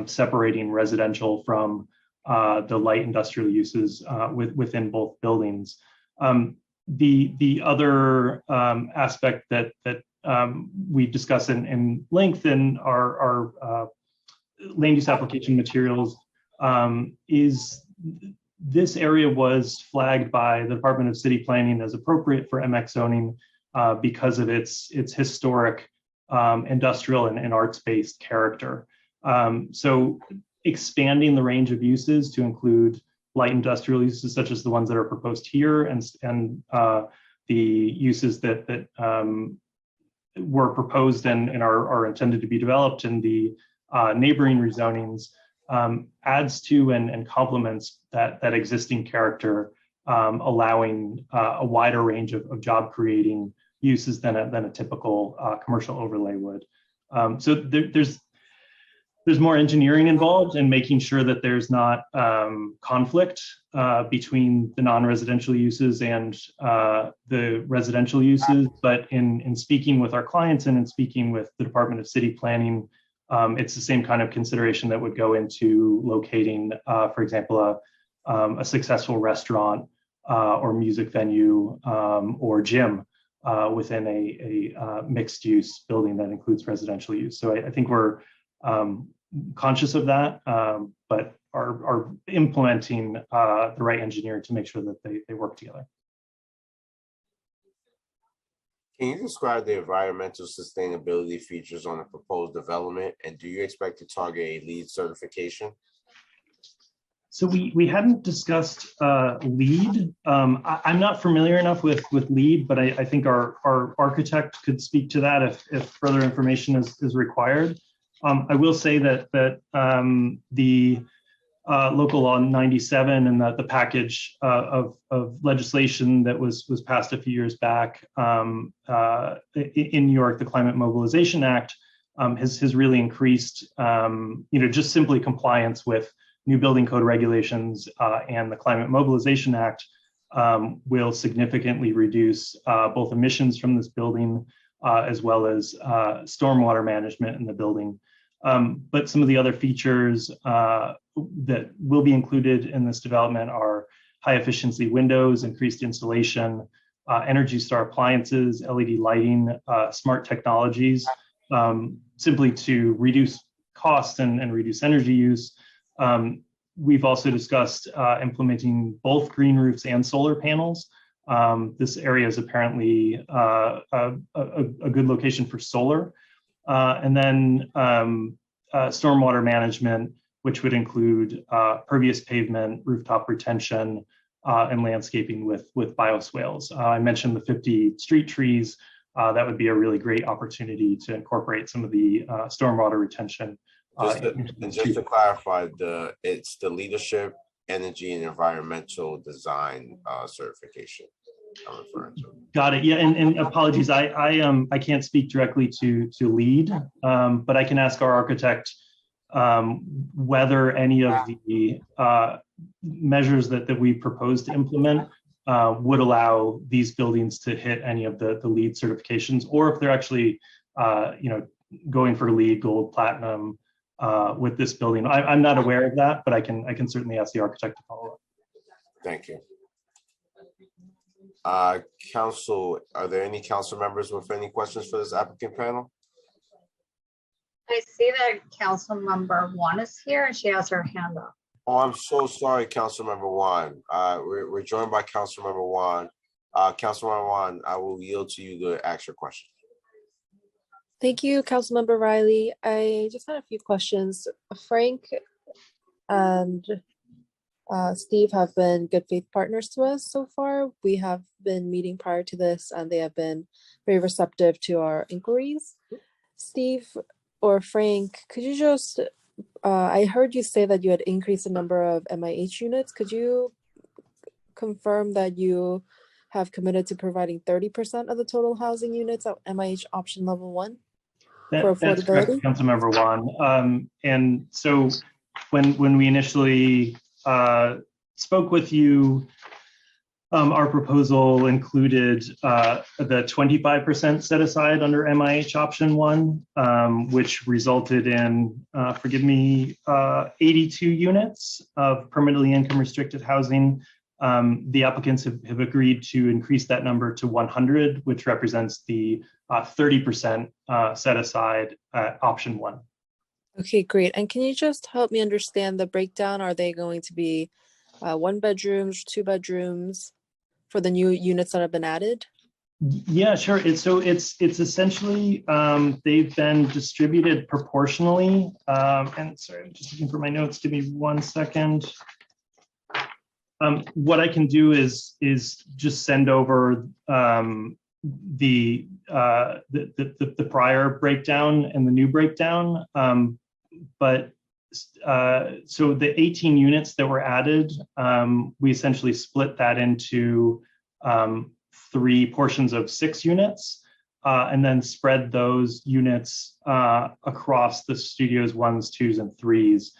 separating residential from the light industrial uses within both buildings. The other aspect that we discuss in length in our land use application materials is this area was flagged by the Department of City Planning as appropriate for MX zoning because of its historic industrial and arts-based character. So expanding the range of uses to include light industrial uses such as the ones that are proposed here and the uses that were proposed and are intended to be developed in the neighboring rezonings adds to and complements that existing character, allowing a wider range of job creating uses than a typical commercial overlay would. So there's more engineering involved in making sure that there's not conflict between the non-residential uses and the residential uses. But in speaking with our clients and in speaking with the Department of City Planning, it's the same kind of consideration that would go into locating, for example, a successful restaurant or music venue or gym within a mixed use building that includes residential use. So I think we're conscious of that, but are implementing the right engineering to make sure that they work together. Can you describe the environmental sustainability features on the proposed development, and do you expect to target a LEED certification? So we hadn't discussed LEED. I'm not familiar enough with LEED, but I think our architect could speak to that if further information is required. I will say that the Local Law 97 and the package of legislation that was passed a few years back in New York, the Climate Mobilization Act, has really increased, just simply compliance with new building code regulations and the Climate Mobilization Act will significantly reduce both emissions from this building as well as stormwater management in the building. But some of the other features that will be included in this development are high efficiency windows, increased insulation, Energy Star appliances, LED lighting, smart technologies, simply to reduce costs and reduce energy use. We've also discussed implementing both green roofs and solar panels. This area is apparently a good location for solar. And then stormwater management, which would include pervious pavement, rooftop retention, and landscaping with bioswales. I mentioned the 50 street trees. That would be a really great opportunity to incorporate some of the stormwater retention. Just to clarify, it's the Leadership, Energy, and Environmental Design certification I'm referring to. Got it. Yeah, and apologies, I can't speak directly to LEED, but I can ask our architect whether any of the measures that we propose to implement would allow these buildings to hit any of the LEED certifications, or if they're actually going for LEED Gold, Platinum with this building. I'm not aware of that, but I can certainly ask the architect to follow up. Thank you. Council, are there any council members with any questions for this applicant panel? I see that Council Member One is here and she has her hand up. Oh, I'm so sorry, Council Member One. We're joined by Council Member One. Council Member One, I will yield to you to ask your question. Thank you, Councilmember Riley. I just had a few questions. Frank and Steve have been good faith partners to us so far. We have been meeting prior to this and they have been very receptive to our inquiries. Steve or Frank, could you just, I heard you say that you had increased the number of MIH units. Could you confirm that you have committed to providing 30% of the total housing units at MIH option level 1? For That's correct, affordability? Councilmember Juan. And so when we initially spoke with you, our proposal included the 25% set aside under MIH option 1, which resulted in, 82 units of permanently income restricted housing. The applicants have agreed to increase that number to 100, which represents the 30% set aside at option 1. Okay, great. And can you just help me understand the breakdown? Are they going to be 1 bedrooms, 2 bedrooms for the new units that have been added? Yeah, sure. It's essentially they've been distributed proportionally. And sorry, I'm just looking for my notes. Give me 1 second. What I can do is just send over the prior breakdown and the new breakdown. But so the 18 units that were added, we essentially split that into 3 portions of 6 units, and then spread those units across the studios 1s, 2s, and 3s.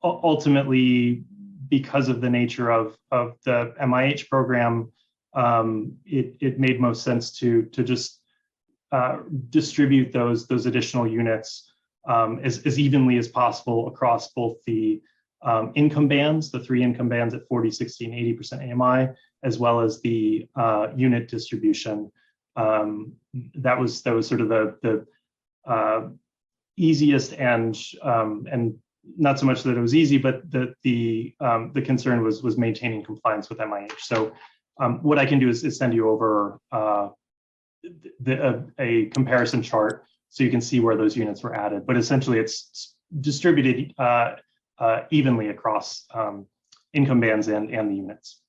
Ultimately, because of the nature of the MIH program, it made most sense to just distribute those additional units as evenly as possible across both the income bands, the 3 income bands at 40, 60, and 80% AMI, as well as the unit distribution. That was sort of the easiest and not so much that it was easy, but the concern was maintaining compliance with MIH. So what I can do is send you over a comparison chart so you can see where those units were added. But essentially, it's distributed evenly across income bands and the units.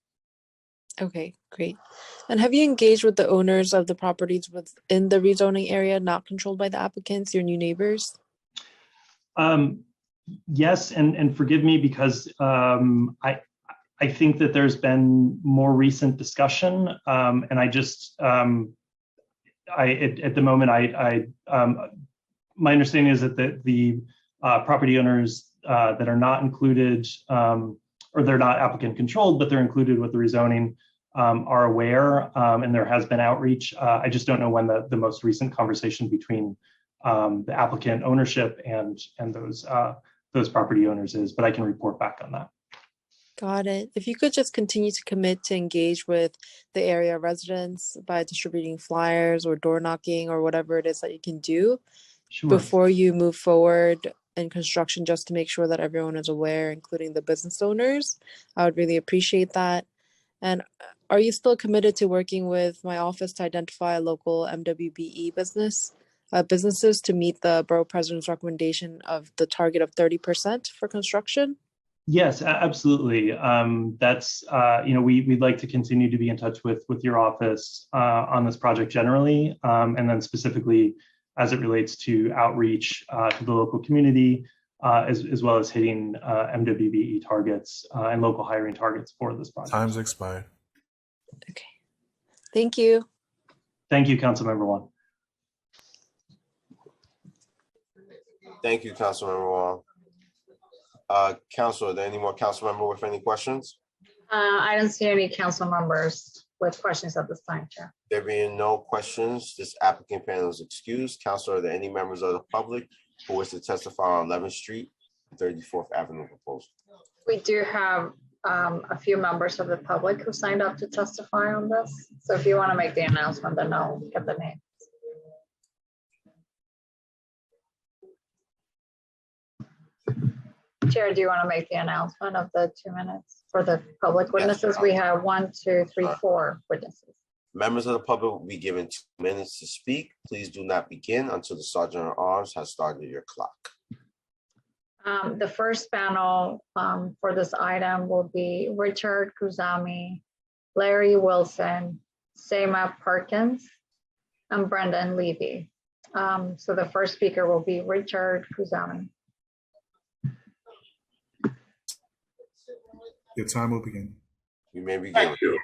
Okay, great. And have you engaged with the owners of the properties within the rezoning area not controlled by the applicants, your new neighbors? Yes, and forgive me because I think that there's been more recent discussion, and I just at the moment my understanding is that the property owners that are not included or they're not applicant controlled, but they're included with the rezoning are aware, and there has been outreach. I just don't know when the most recent conversation between the applicant ownership and those property owners is, but I can report back on that. Got it. If you could just continue to commit to engage with the area residents by distributing flyers or door knocking or whatever it is that you can do before you move forward in construction, just to make sure that everyone is aware, including the business owners, I would really appreciate that. And are you still committed to working with my office to identify local MWBE businesses to meet the borough president's recommendation of the target of 30% for construction? Yes, absolutely. That's we'd like to continue to be in touch with your office on this project generally, and then specifically as it relates to outreach to the local community, as well as hitting MWBE targets and local hiring targets for this project. Time's expired. Okay. Thank you. Thank you, Councilmember Wong. Thank you, Councilmember Wong. Council, are there any more council member with any questions? I don't see any council members with questions at this time, Chair. There being no questions, this applicant panel is excused. Council, are there any members of the public who wish to testify on 11th Street, 34th Avenue proposal? We do have a few members of the public who signed up to testify on this. So if you want to make the announcement, then I'll get the name. Chair, do you want to make the announcement of the 2 minutes for the public witnesses? We have 1, 2, 3, 4 witnesses. Members of the public will be given 2 minutes to speak. Please do not begin until the Sergeant at Arms has started your clock. The first panel for this item will be Richard Kuzami, Larry Wilson, Sema Perkins, and Brendan Levy. So the first speaker will be Richard Kuzami. Your time will begin. You may begin. Thank you.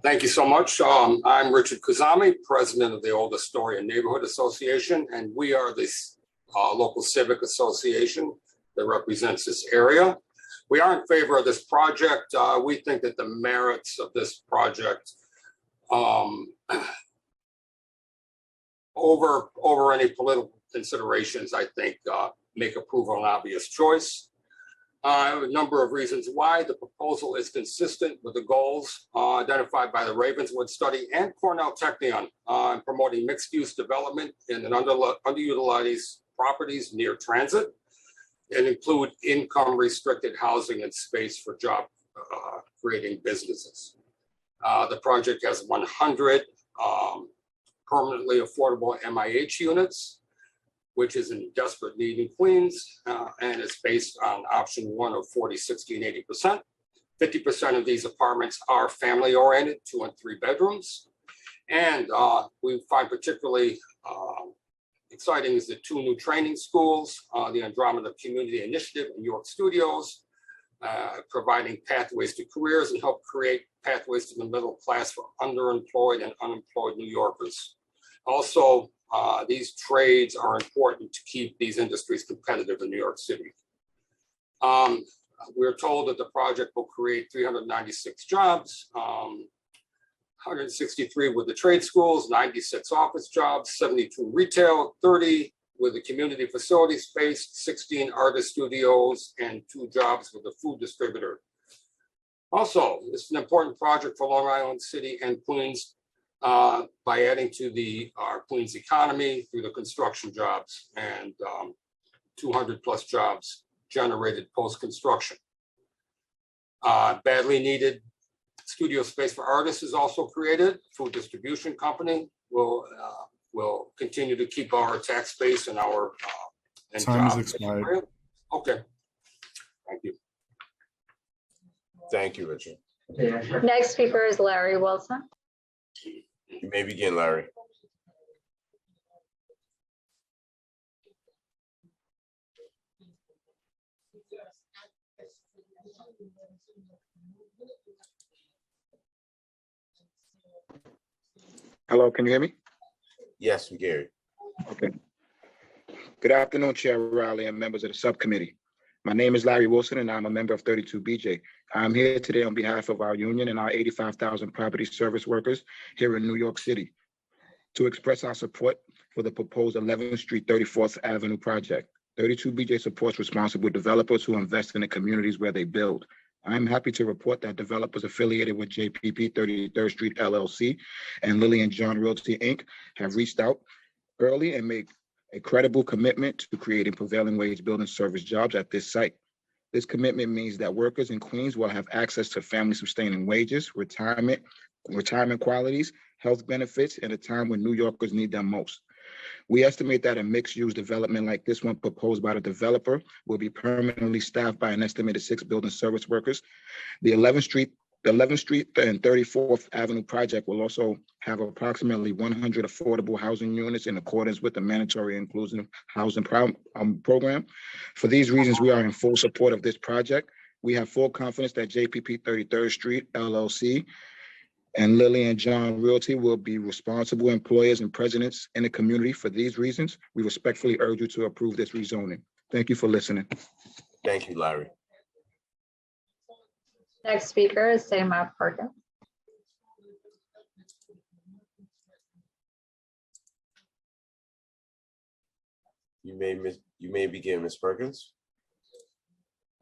Thank you so much. I'm Richard Kuzami, president of the Old Astoria Neighborhood Association, and we are the local civic association that represents this area. We are in favor of this project. We think that the merits of this project over any political considerations, I think, make approval an obvious choice. I have a number of reasons why. The proposal is consistent with the goals identified by the Ravenswood study and Cornell Technion in promoting mixed-use development in an underutilized properties near transit and include income-restricted housing and space for job creating businesses. The project has 100 permanently affordable MIH units, which is in desperate need in Queens, and it's based on option 1 of 40, 60, and 80%. 50% of these apartments are family-oriented, 2 and 3 bedrooms. And we find particularly exciting is the 2 new training schools, the Andromeda Community Initiative and York Studios, providing pathways to careers and help create pathways to the middle class for underemployed and unemployed New Yorkers. Also, these trades are important to keep these industries competitive in New York City. We're told that the project will create 396 jobs, 163 with the trade schools, 96 office jobs, 72 retail, 30 with the community facility space, 16 artist studios, and 2 jobs with a food distributor. Also, this is an important project for Long Island City and Queens by adding to our Queens economy through the construction jobs and 200 plus jobs generated post-construction. Badly needed studio space for artists is also created. Food distribution company will continue to keep our tax base and our time is expired. Okay, thank you. Thank you, Richard. Next speaker is Larry Wilson. You may begin, Larry. Hello, can you hear me? Yes, we hear you. Okay. Good afternoon, Chair Riley and members of the subcommittee. My name is Larry Wilson and I'm a member of 32BJ. I'm here today on behalf of our union and our 85,000 property service workers here in New York City to express our support for the proposed 11th Street 34th Avenue project. 32BJ supports responsible developers who invest in the communities where they build. I'm happy to report that developers affiliated with JPP 33rd Street LLC and Lily and John Realty Inc. have reached out early and made a credible commitment to creating prevailing wage building service jobs at this site. This commitment means that workers in Queens will have access to family sustaining wages, retirement qualities, health benefits, in a time when New Yorkers need them most. We estimate that a mixed-use development like this one proposed by the developer will be permanently staffed by an estimated 6 building service workers. The 11th Street and 34th Avenue project will also have approximately 100 affordable housing units in accordance with the mandatory inclusive housing program. For these reasons, we are in full support of this project. We have full confidence that JPP 33rd Street LLC and Lily and John Realty will be responsible employers and presidents in the community. For these reasons, we respectfully urge you to approve this rezoning. Thank you for listening. Thank you, Larry. Next speaker is Sema Perkins. You may begin, Ms. Perkins.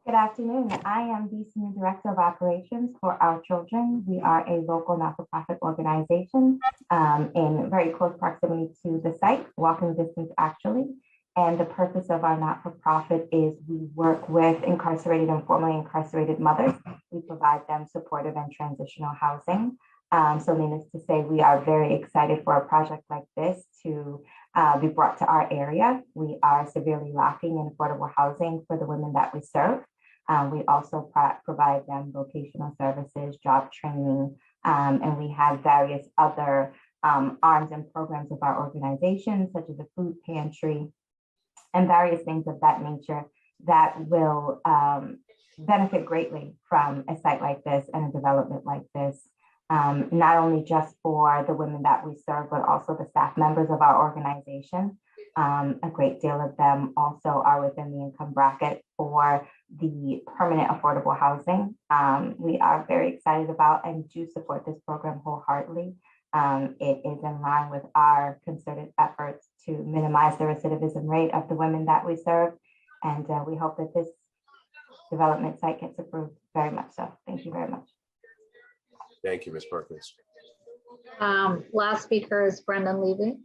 Good afternoon. I am the Senior Director of Operations for Our Children. We are a local not-for-profit organization in very close proximity to the site, walking distance actually. And the purpose of our not-for-profit is we work with incarcerated and formerly incarcerated mothers. We provide them supportive and transitional housing. So needless to say, we are very excited for a project like this to be brought to our area. We are severely lacking in affordable housing for the women that we serve. We also provide them vocational services, job training, and we have various other arms and programs of our organization, such as a food pantry and various things of that nature that will benefit greatly from a site like this and a development like this. Not only just for the women that we serve, but also the staff members of our organization. A great deal of them also are within the income bracket for the permanent affordable housing. We are very excited about and do support this program wholeheartedly. It is in line with our concerted efforts to minimize the recidivism rate of the women that we serve. And we hope that this development site gets approved very much so. Thank you very much. Thank you, Ms. Perkins. Last speaker is Brendan Levy.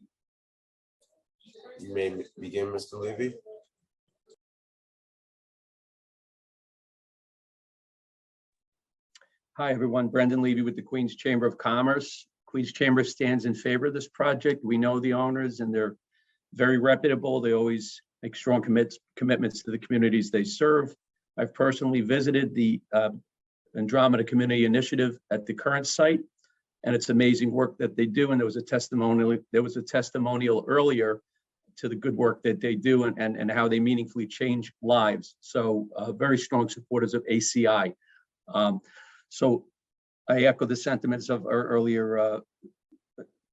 You may begin, Mr. Levy. Hi, everyone. Brendan Levy with the Queens Chamber of Commerce. Queens Chamber stands in favor of this project. We know the owners and they're very reputable. They always make strong commitments to the communities they serve. I've personally visited the Andromeda Community Initiative at the current site, and it's amazing work that they do. And there was a testimonial earlier to the good work that they do and how they meaningfully change lives. So very strong supporters of ACI. So I echo the sentiments of our earlier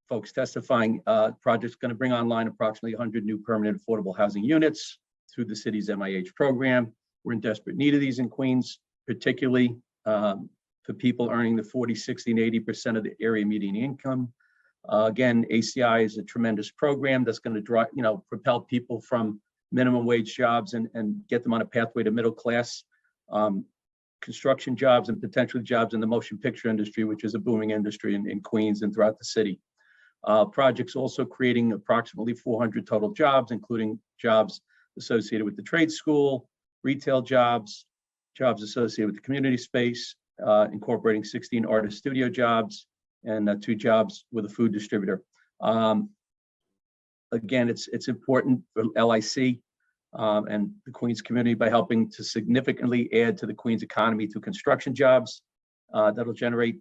folks testifying. Project's going to bring online approximately 100 new permanent affordable housing units through the city's MIH program. We're in desperate need of these in Queens, particularly for people earning the 40, 60, and 80% of the area median income. Again, ACI is a tremendous program that's going to draw, propel people from minimum wage jobs and get them on a pathway to middle class construction jobs and potentially jobs in the motion picture industry, which is a booming industry in Queens and throughout the city. Projects also creating approximately 400 total jobs, including jobs associated with the trade school, retail jobs, jobs associated with the community space, incorporating 16 artist studio jobs, and 2 jobs with a food distributor. Again, it's important for LIC and the Queens community by helping to significantly add to the Queens economy through construction jobs. That'll generate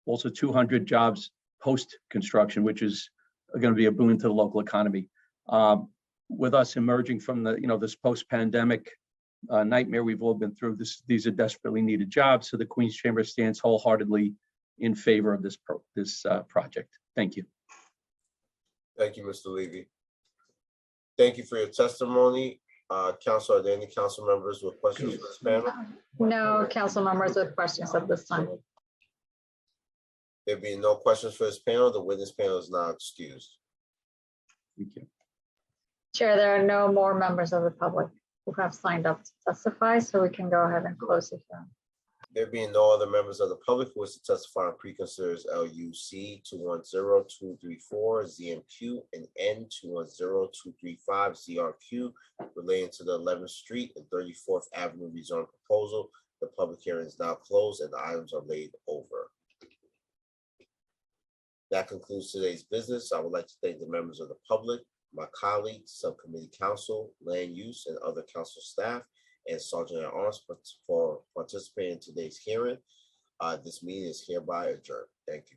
also 200 jobs post-construction, which is going to be a boon to the local economy. With us emerging from the, this post-pandemic nightmare we've all been through, these are desperately needed jobs. So the Queens Chamber stands wholeheartedly in favor of this project. Thank you. Thank you, Mr. Levy. Thank you for your testimony. Council, are there any council members with questions for this panel? No council members with questions at this time. There being no questions for this panel, the witness panel is now excused. Thank you. Chair, there are no more members of the public who have signed up to testify, so we can go ahead and close the hearing. There being no other members of the public who wish to testify on preconsiders LUC 210234, ZMQ, and N210235, ZRQ, relating to the 11th Street and 34th Avenue rezone proposal, the public hearing is now closed and the items are laid over. That concludes today's business. I would like to thank the members of the public, my colleagues, subcommittee council, land use, and other council staff, and Sergeant at Arms for participating in today's hearing. This meeting is hereby adjourned. Thank you.